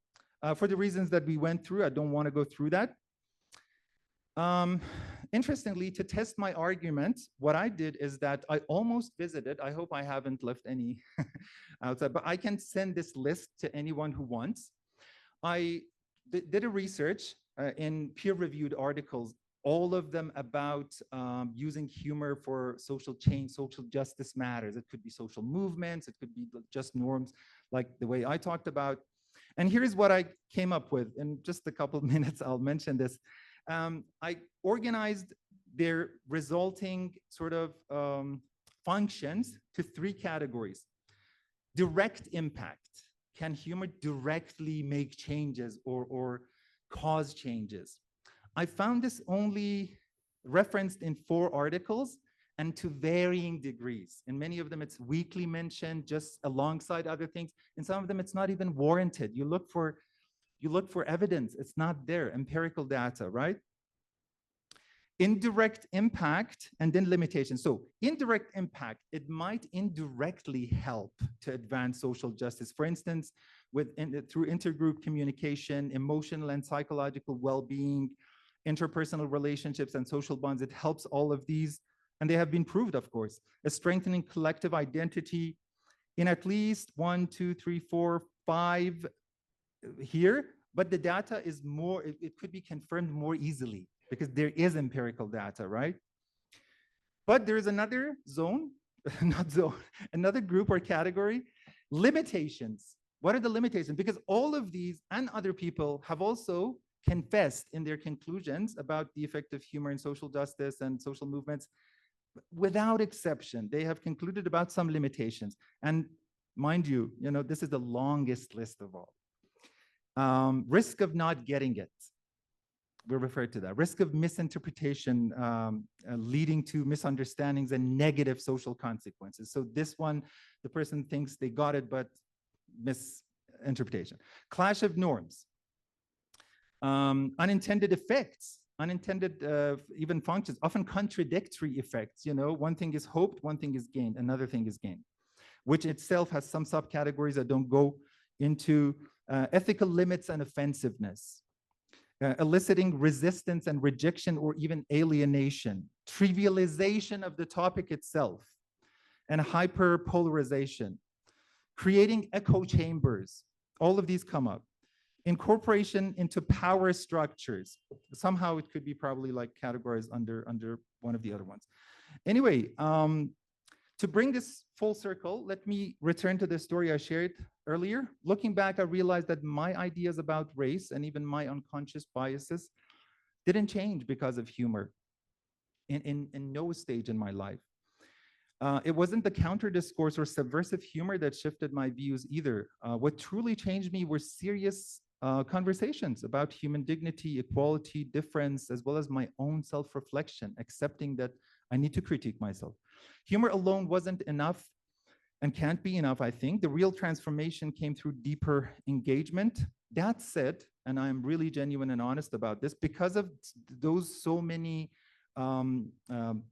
For the reasons that we went through, I don't want to go through that. Interestingly, to test my argument, what I did is that I almost visited, I hope I haven't left any outside, but I can send this list to anyone who wants. I did a research in peer-reviewed articles, all of them about using humor for social change, social justice matters. It could be social movements, it could be just norms like the way I talked about. And here's what I came up with. In just a couple of minutes, I'll mention this. I organized their resulting sort of functions to 3 categories. Direct impact. Can humor directly make changes or cause changes? I found this only referenced in 4 articles and to varying degrees. In many of them, it's weakly mentioned just alongside other things. In some of them, it's not even warranted. You look for evidence. It's not there, empirical data, right? Indirect impact and then limitations. So indirect impact, it might indirectly help to advance social justice. For instance, through intergroup communication, emotional and psychological well-being, interpersonal relationships and social bonds, it helps all of these. And they have been proved, of course, as strengthening collective identity in at least 1, 2, 3, 4, 5 here. But the data is more, it could be confirmed more easily, because there is empirical data, right? But there is another zone, another group or category, limitations. What are the limitations? Because all of these and other people have also confessed in their conclusions about the effect of humor in social justice and social movements. Without exception, they have concluded about some limitations. And mind you, this is the longest list of all. Risk of not getting it. We referred to that. Risk of misinterpretation leading to misunderstandings and negative social consequences. So this one, the person thinks they got it, but misinterpretation. Clash of norms. Unintended effects, unintended even functions, often contradictory effects. One thing is hoped, one thing is gained, another thing is gained, which itself has some subcategories that don't go into ethical limits and offensiveness. Eliciting resistance and rejection or even alienation, trivialization of the topic itself, and hyperpolarization, creating echo chambers. All of these come up. Incorporation into power structures. Somehow it could be probably like categorized under one of the other ones. Anyway, to bring this full circle, let me return to the story I shared earlier. Looking back, I realized that my ideas about race and even my unconscious biases didn't change because of humor in no stage in my life. It wasn't the counter discourse or subversive humor that shifted my views either. What truly changed me were serious conversations about human dignity, equality, difference, as well as my own self-reflection, accepting that I need to critique myself. Humor alone wasn't enough and can't be enough, I think. The real transformation came through deeper engagement. That said, and I'm really genuine and honest about this, because of those so many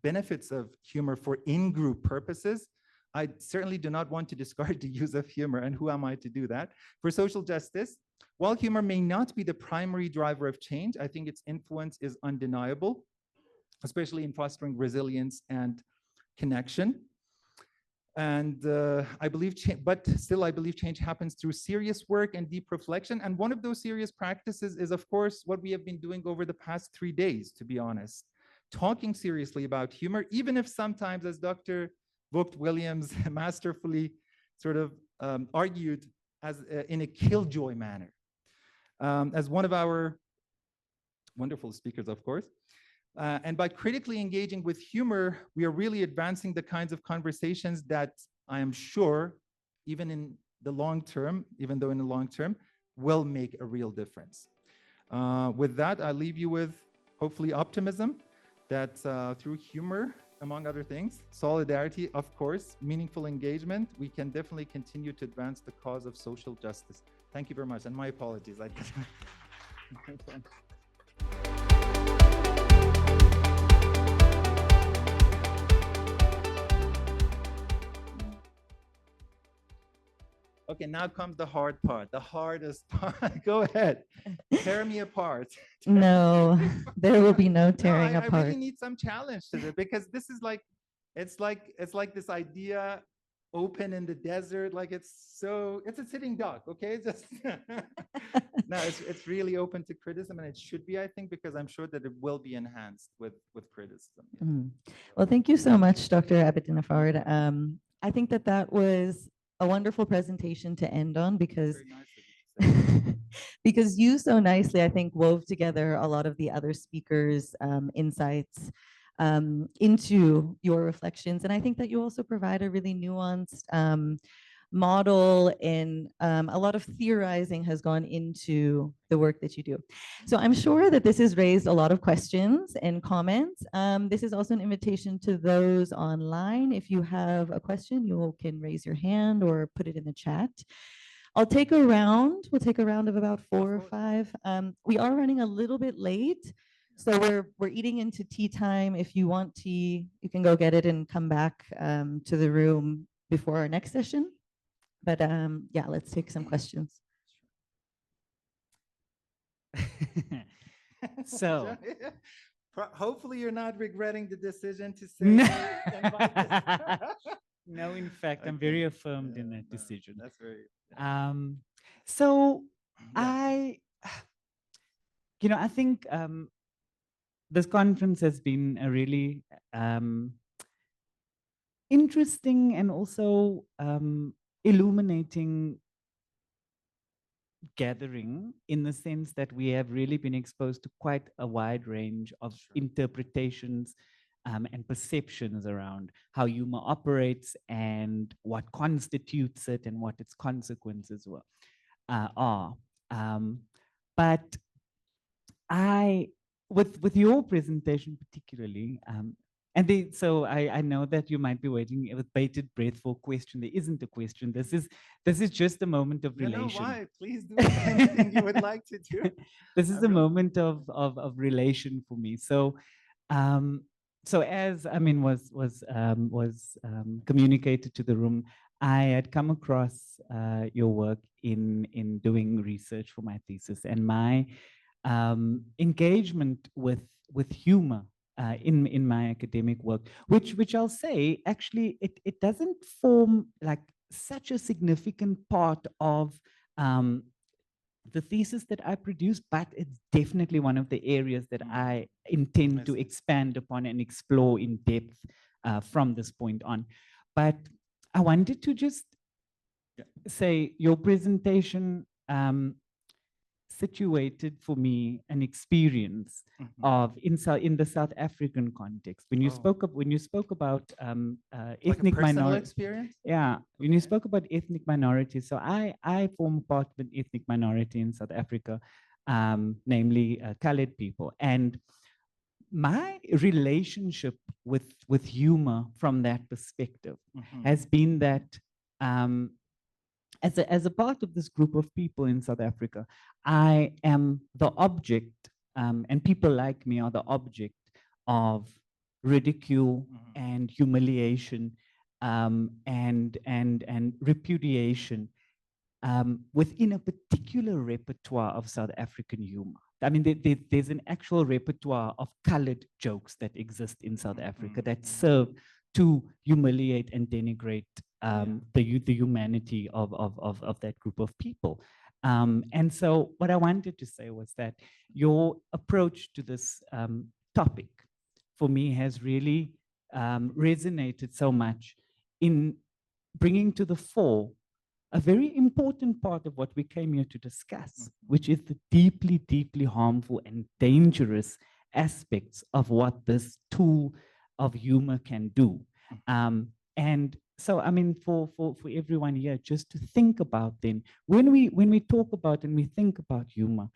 benefits of humor for in-group purposes, I certainly do not want to discard the use of humor, and who am I to do that? For social justice, while humor may not be the primary driver of change, I think its influence is undeniable, especially in fostering resilience and connection. And I believe, but still I believe change happens through serious work and deep reflection. And one of those serious practices is, of course, what we have been doing over the past 3 days, to be honest. Talking seriously about humor, even if sometimes, as Dr. Vogt Williams masterfully sort of argued, as in a killjoy manner. As one of our wonderful speakers, of course. And by critically engaging with humor, we are really advancing the kinds of conversations that I am sure, even in the long term, even though in the long term, will make a real difference. With that, I leave you with hopefully optimism that through humor, among other things, solidarity, of course, meaningful engagement, we can definitely continue to advance the cause of social justice. Thank you very much, and my apologies. Okay, now comes the hard part, the hardest part. Go ahead, tear me apart. No, there will be no tearing apart. I really need some challenge to this, because this is like, it's like this idea open in the desert, like it's a sitting duck, okay? Just no, it's really open to criticism, and it should be, I think, because I'm sure that it will be enhanced with criticism. Yeah. Well, thank you so much, Dr. Abedinifard. I think that was a wonderful presentation to end on, because because you so nicely, I think, wove together a lot of the other speakers' insights into your reflections. And I think that you also provide a really nuanced model, and a lot of theorizing has gone into the work that you do. So I'm sure that this has raised a lot of questions and comments. This is also an invitation to those online. If you have a question, you can raise your hand or put it in the chat. I'll take a round. We'll take a round of about 4 or 5. We are running a little bit late, so we're eating into tea time. If you want tea, you can go get it and come back to the room before our next session. But yeah, let's take some questions. So hopefully you're not regretting the decision to say No. invite this. No, in fact, I'm Okay. very affirmed in that No, decision. That's very. So Yeah. I think this conference has been a really interesting and also illuminating gathering, in the sense that we have really been exposed to quite a wide range of interpretations and perceptions around how humor operates and what constitutes it and what its consequences are. But with your presentation particularly, so I know that you might be waiting with bated breath for a question. There isn't a question. This is just a moment of relation. No, why? Please do anything you would like to do. This is a moment of relation for me. So so as was communicated to the room, I had come across your work in doing research for my thesis, and my engagement with humor in my academic work, which I'll say actually it doesn't form like such a significant part of the thesis that I produce, but it's definitely one of the areas that I intend to expand upon and explore in depth from this point on. But I wanted to just say your presentation situated for me an experience of in the South African context. When you spoke about ethnic minority experience. Yeah, when you spoke about ethnic minorities, so I form part of an ethnic minority in South Africa, namely colored people, and my relationship with humor from that perspective has been that as a part of this group of people in South Africa, I am the object, and people like me are the object of ridicule and humiliation and repudiation within a particular repertoire of South African humor. I mean, there's an actual repertoire of colored jokes that exist in South Africa that serve to humiliate and denigrate the humanity of that group of people. And so what I wanted to say was that your approach to this topic for me has really resonated so much in bringing to the fore a very important part of what we came here to discuss, which is the deeply, deeply harmful and dangerous aspects of what this tool of humor can do. And so, I mean, for everyone here, just to think about then, when we talk about and we think about humor,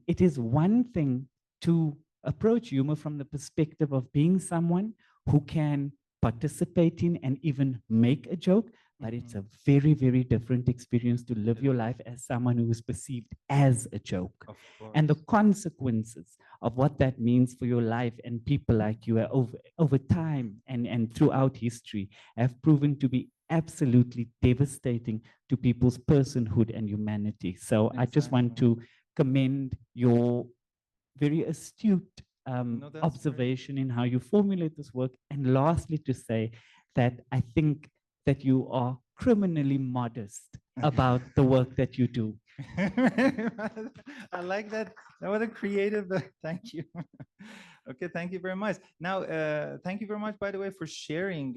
it is one thing to approach humor from the perspective of being someone who can participate in and even make a joke, but it's a very, very different experience to live your life as someone who is perceived as a joke. And the consequences of what that means for your life and people like you over time and throughout history have proven to be absolutely devastating to people's personhood and humanity. So I just want to commend your very astute observation in how you formulate this work. And lastly, to say that I think that you are criminally modest about the work that you do. I like that. That was a creative. Thank you. Okay, thank you very much. Now, thank you very much, by the way, for sharing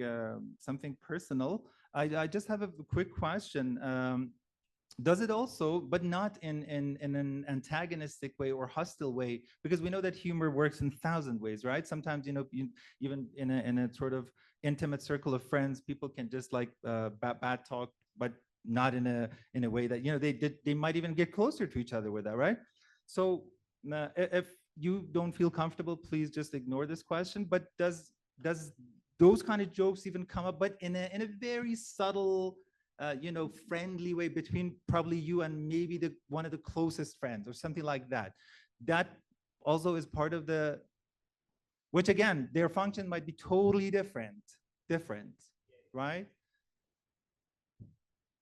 something personal. I just have a quick question. does it also, but not in an antagonistic way or hostile way, because we know that humor works in 1,000 ways, right? Sometimes, even in a sort of intimate circle of friends, people can just like bad talk, but not in a way that, they might even get closer to each other with that, right? So if you don't feel comfortable, please just ignore this question. But does those kind of jokes even come up, but in a very subtle, friendly way between probably you and maybe one of the closest friends or something like that? That also is part of which again, their function might be totally different, right?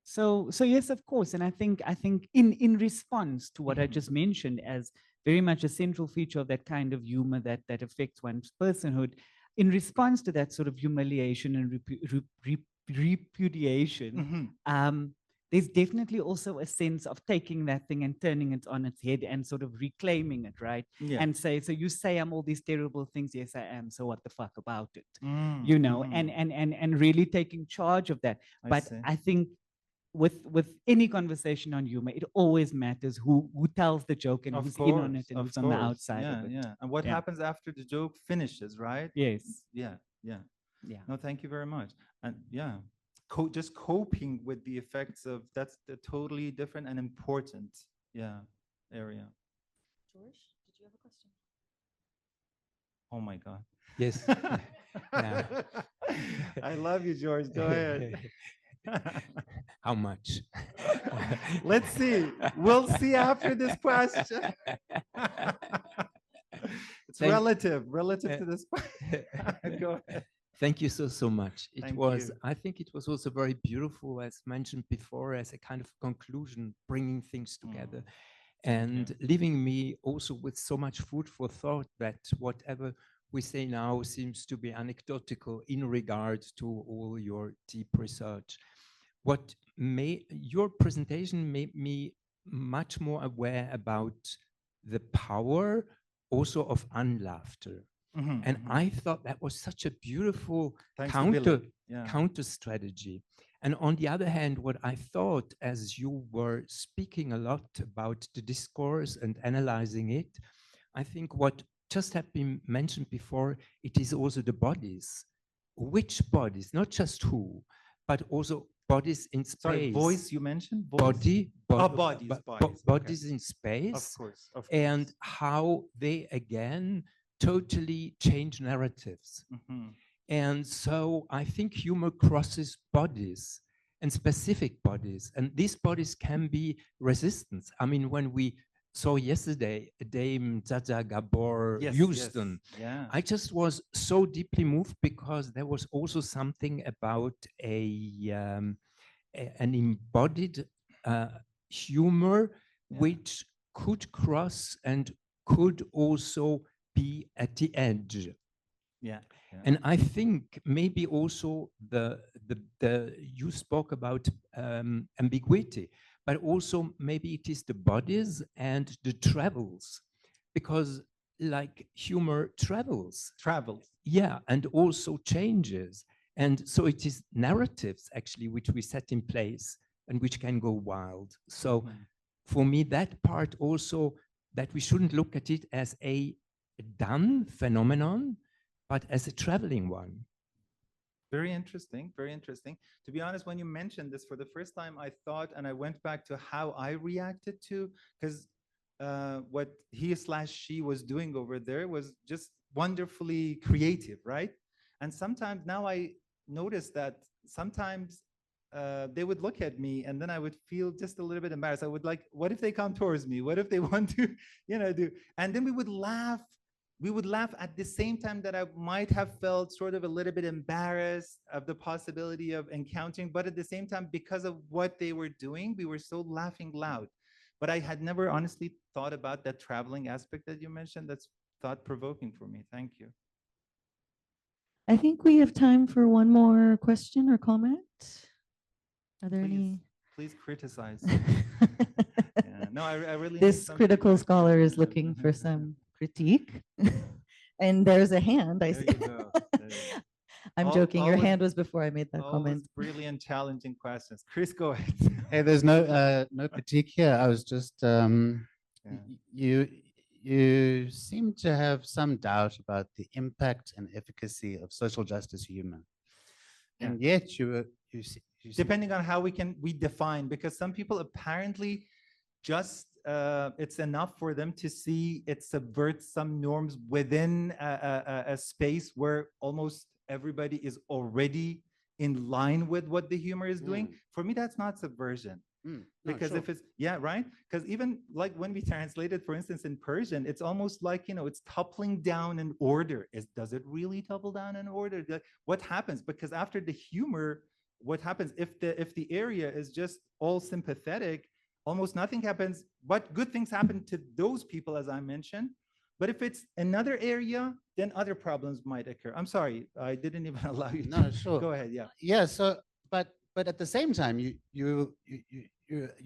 So yes, of course. And I think in response to what I just mentioned as very much a central feature of that kind of humor that affects one's personhood, in response to that sort of humiliation and repudiation, there's definitely also a sense of taking that thing and turning it on its head and sort of reclaiming it, right? Yeah. And say, so you say I'm all these terrible things. Yes, I am. So what the fuck about it? And really taking charge of that. I think with any conversation on humor, it always matters who tells the joke and who's in on it and who's on the outside of it. Yeah. And what happens after the joke finishes, right? Yes. Yeah. No, thank you very much. And yeah, just coping with the effects of that's the totally different and important area. George, did you have a question? Oh my God. Yes. I love you, George. Go ahead. How much? Let's see. We'll see after this question. It's relative to this. Go ahead. Thank you so much. I think it was also very beautiful, as mentioned before, as a kind of conclusion, bringing things together and leaving me also with so much food for thought that whatever we say now seems to be anecdotal in regard to all your deep research. Your presentation made me much more aware about the power also of unlaughter. And I thought that was such a beautiful counter strategy. And on the other hand, what I thought, as you were speaking a lot about the discourse and analyzing it, I think what just had been mentioned before, it is also the bodies. Which bodies, not just who, but also bodies in space. Sorry, voice you mentioned? Voice. Bodies Okay. in space. Of course. And how they, again, totally change narratives. And so I think humor crosses bodies and specific bodies. And these bodies can be resistance. I mean, when we saw yesterday Dame Zaza Gabor Houston, I just was so deeply moved because there was also something about an embodied humor which could cross and could also be at the edge. And I think maybe also you spoke about ambiguity, but also maybe it is the bodies and the travels, because like humor travels. Yeah, and also changes. And so it is narratives actually which we set in place and which can go wild. So for me, that part also, that we shouldn't look at it as a done phenomenon, but as a traveling one. Very interesting, very interesting. To be honest, when you mentioned this for the first time, I thought, and I went back to how I reacted to, because what he/she was doing over there was just wonderfully creative, right? And sometimes now I notice that sometimes they would look at me and then I would feel just a little bit embarrassed. I would like, what if they come towards me? What if they want to, do? And then we would laugh. We would laugh at the same time that I might have felt sort of a little bit embarrassed of the possibility of encountering, but at the same time, because of what they were doing, we were so laughing loud. But I had never honestly thought about that traveling aspect that you mentioned. That's thought-provoking for me. Thank you. I think we have time for one more question or comment. Are there any? Please criticize. No, I really. This critical scholar is looking for some critique. And there's a hand, I see. I'm joking. Your always- hand was before I made that Always comment. brilliant, challenging questions. Chris, go ahead. Hey, there's no critique here. I was just you seem to have some doubt about the impact and efficacy of social justice humor, and yet you Depending on how we define, because some people apparently just it's enough for them to see it subverts some norms within a space where almost everybody is already in line with what the humor is doing. For me, that's not subversion. Because if it's, right? Because even like when we translate it, for instance, in Persian, it's almost like, it's toppling down an order. Does it really topple down an order? What happens? Because after the humor, what happens if the area is just all sympathetic, almost nothing happens, but good things happen to those people, as I mentioned. But if it's another area, then other problems might occur. I'm sorry, I didn't even allow you to go ahead. Yeah. So, but at the same time, you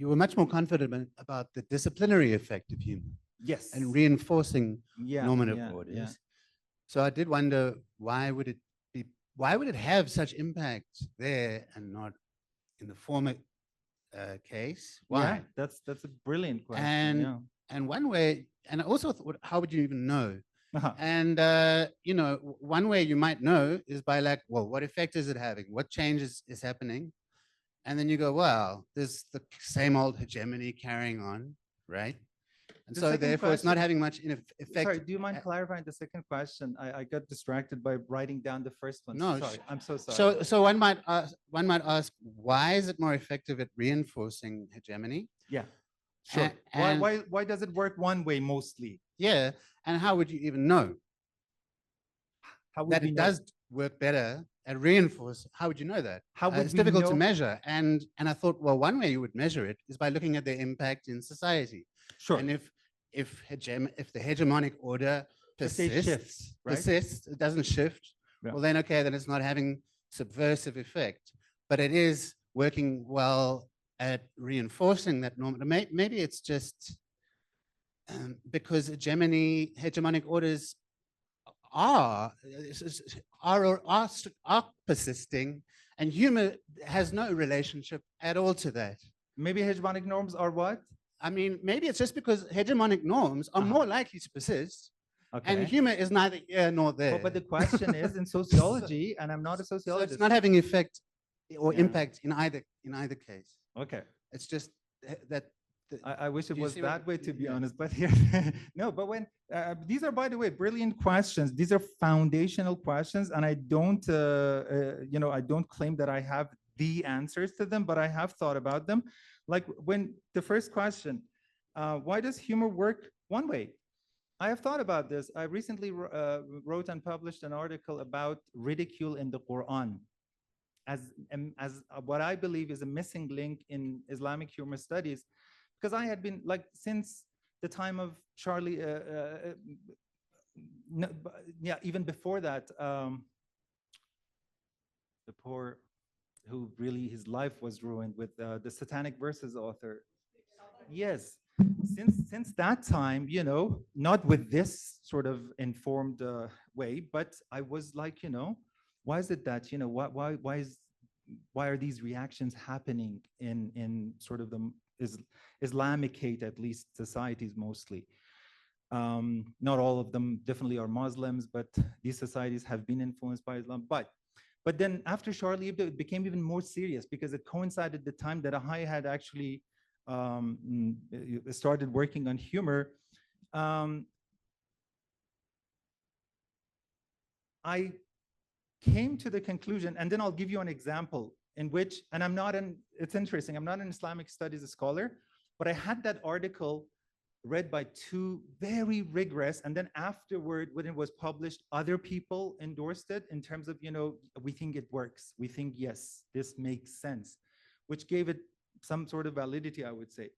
were much more confident about the disciplinary effect of humor. Yes. And reinforcing normative orders. So I did wonder, why would it have such impact there and not in the former case? Why? Yeah, that's a brilliant question. And one way, and I also thought, how would you even know? And one way you might know is by what effect is it having? What changes is happening? And then you go, well, there's the same old hegemony carrying on, right? And so therefore it's not having much effect. Sorry, do you mind clarifying the second question? I got distracted by writing down the first one. No, sorry, I'm so sorry. So one might ask, why is it more effective at reinforcing hegemony? Yeah, sure. Why does it work one way mostly? Yeah, and how would you even know that it does work better at reinforce? How would you know that? It's difficult to measure. And I thought, well, one way you would measure it is by looking at the impact in society. Sure. And if the hegemonic order persists, it doesn't shift, well then then it's not having subversive effect, but it is working well at reinforcing that norm. Maybe it's just because hegemonic orders are persisting, and humor has no relationship at all to that. Maybe hegemonic norms are what? I mean, maybe it's just because hegemonic norms are more likely to persist, and humor is neither here nor there. But the question is, in sociology, and I'm not a sociologist, so it's not having effect or impact in either case. Okay. It's just that. I wish it was that way, to be honest, but here, no, but when, these are, by the way, brilliant questions. These are foundational questions, and I don't, I don't claim that I have the answers to them, but I have thought about them. Like when the first question, why does humor work one way? I have thought about this. I recently wrote and published an article about ridicule in the Quran as what I believe is a missing link in Islamic humor studies, because I had been since the time of Charlie, even before that, the poor, who really his life was ruined with the Satanic Verses author. Yes, since that time, not with this sort of informed way, but I was like, why is it that, why are these reactions happening in sort of the Islamicate, at least, societies mostly? Not all of them definitely are Muslims, but these societies have been influenced by Islam. But then after Charlie Hebdo, it became even more serious because it coincided the time that I had actually started working on humor. I came to the conclusion, and then I'll give you an example in which, and it's interesting, I'm not an Islamic studies scholar, but I had that article read by two very rigorous, and then afterward, when it was published, other people endorsed it in terms of, we think it works. We think, yes, this makes sense, which gave it some sort of validity, I would say.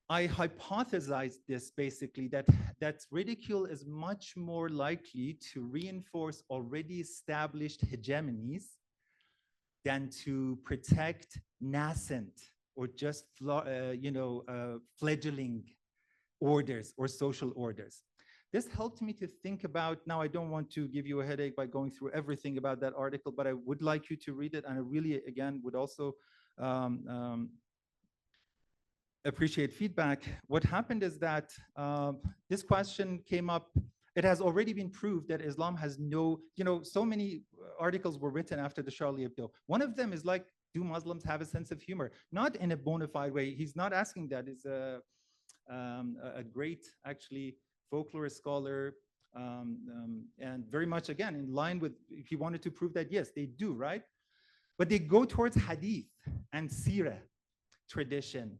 I hypothesized this basically, that ridicule is much more likely to reinforce already established hegemonies than to protect nascent or just fledgling orders or social orders. this helped me to think about, now I don't want to give you a headache by going through everything about that article, but I would like you to read it. And I really, again, would also appreciate feedback. What happened is that this question came up. It has already been proved that Islam has no, so many articles were written after the Charlie Hebdo. One of them is like, do Muslims have a sense of humor? Not in a bona fide way. He's not asking that. He's a great, actually, folklore scholar, and very much, again, in line with, he wanted to prove that, yes, they do, right? But they go towards hadith and seerah tradition.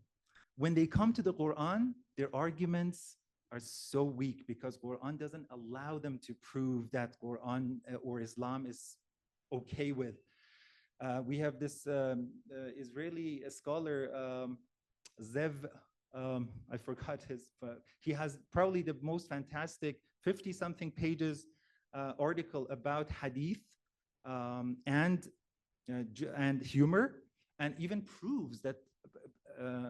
When they come to the Quran, their arguments are so weak because Quran doesn't allow them to prove that Quran or Islam is okay with. We have this Israeli scholar, Zev, I forgot his, he has probably the most fantastic 50-something pages article about hadith and humor, and even proves that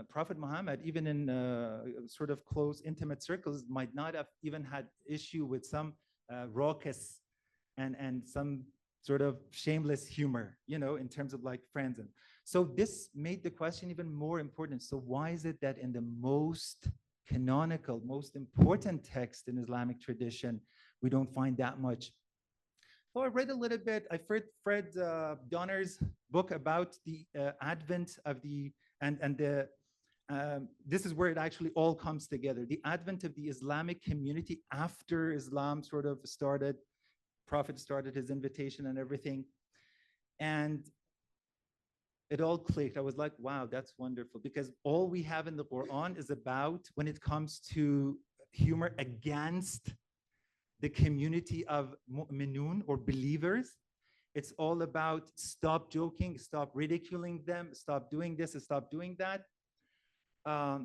Prophet Muhammad, even in sort of close, intimate circles, might not have even had issue with some raucous and some sort of shameless humor, in terms of like friends. And so this made the question even more important. So why is it that in the most canonical, most important text in Islamic tradition, we don't find that much? So I read a little bit. I read Fred Donner's book about the advent of the, this is where it actually all comes together. The advent of the Islamic community after Islam sort of started, Prophet started his invitation and everything. And it all clicked. I was like, wow, that's wonderful. Because all we have in the Quran is about, when it comes to humor against the community of mu'minun or believers, it's all about stop joking, stop ridiculing them, stop doing this, and stop doing that.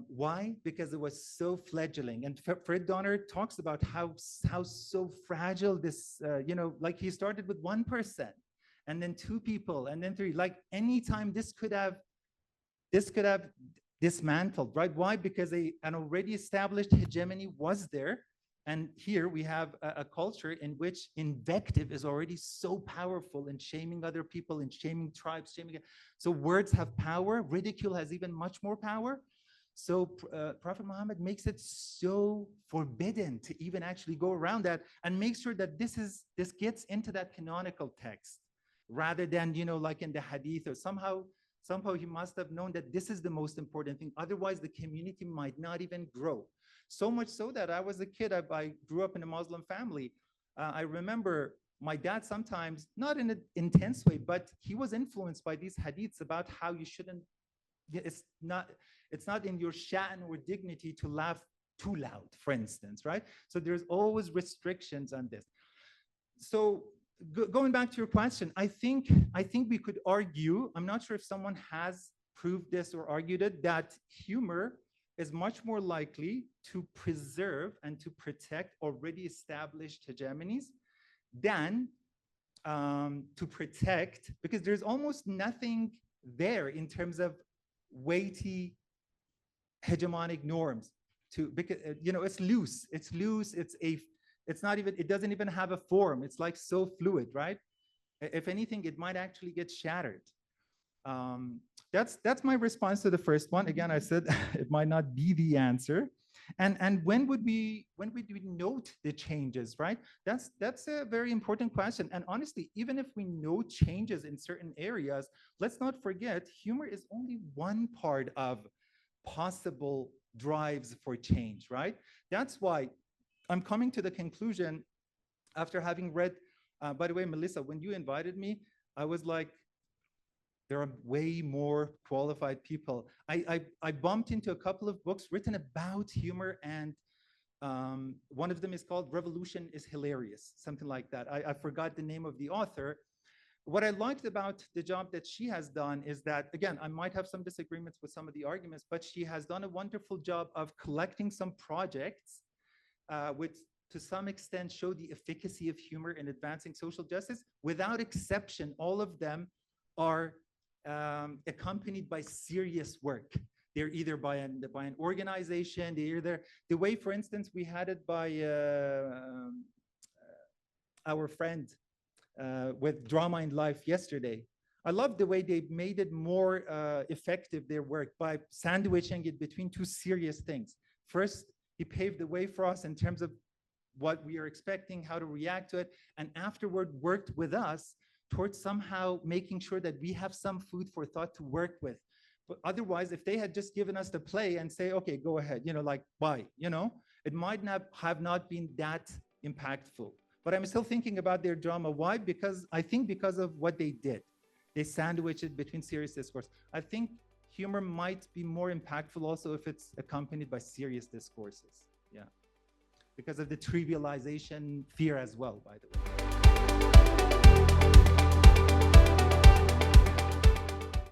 Why? Because it was so fledgling. And Fred Donner talks about how so fragile this, like he started with one person, and then two people, and then three. Like anytime this could have dismantled, right? Why? Because an already established hegemony was there. And here we have a culture in which invective is already so powerful in shaming other people, in shaming tribes, so words have power. Ridicule has even much more power. So Prophet Muhammad makes it so forbidden to even actually go around that, and make sure that this gets into that canonical text, rather than, like in the hadith, or somehow he must have known that this is the most important thing. Otherwise, the community might not even grow. So much so that I was a kid, I grew up in a Muslim family. I remember my dad sometimes, not in an intense way, but he was influenced by these hadiths about how you shouldn't, it's not in your sha'n or dignity to laugh too loud, for instance, right? So there's always restrictions on this. So going back to your question, I think we could argue, I'm not sure if someone has proved this or argued it, that humor is much more likely to preserve and to protect already established hegemonies than to protect, because there's almost nothing there in terms of weighty hegemonic norms because it's loose, it's not even, it doesn't even have a form. It's like so fluid, right? If anything, it might actually get shattered. That's my response to the first one. Again, I said it might not be the answer. And when would we note the changes, right? That's a very important question. And honestly, even if we note changes in certain areas, let's not forget humor is only one part of possible drives for change, right? That's why I'm coming to the conclusion after having read, by the way, Melissa, when you invited me, I was like, there are way more qualified people. I bumped into a couple of books written about humor, and one of them is called Revolution is Hilarious, something like that. I forgot the name of the author. What I liked about the job that she has done is that, again, I might have some disagreements with some of the arguments, but she has done a wonderful job of collecting some projects which to some extent show the efficacy of humor in advancing social justice. Without exception, all of them are accompanied by serious work. They're either by an organization, they're either, the way, for instance, we had it by our friend with Drama in Life yesterday. I love the way they made it more effective, their work, by sandwiching it between two serious things. First, he paved the way for us in terms of what we are expecting, how to react to it, and afterward worked with us towards somehow making sure that we have some food for thought to work with. But otherwise, if they had just given us the play and say, okay, go ahead, like, bye, it might not have been that impactful. But I'm still thinking about their drama. Why? Because I think because of what they did. They sandwich it between serious discourse. I think humor might be more impactful also if it's accompanied by serious discourses. Yeah. Because of the trivialization fear as well, by the way.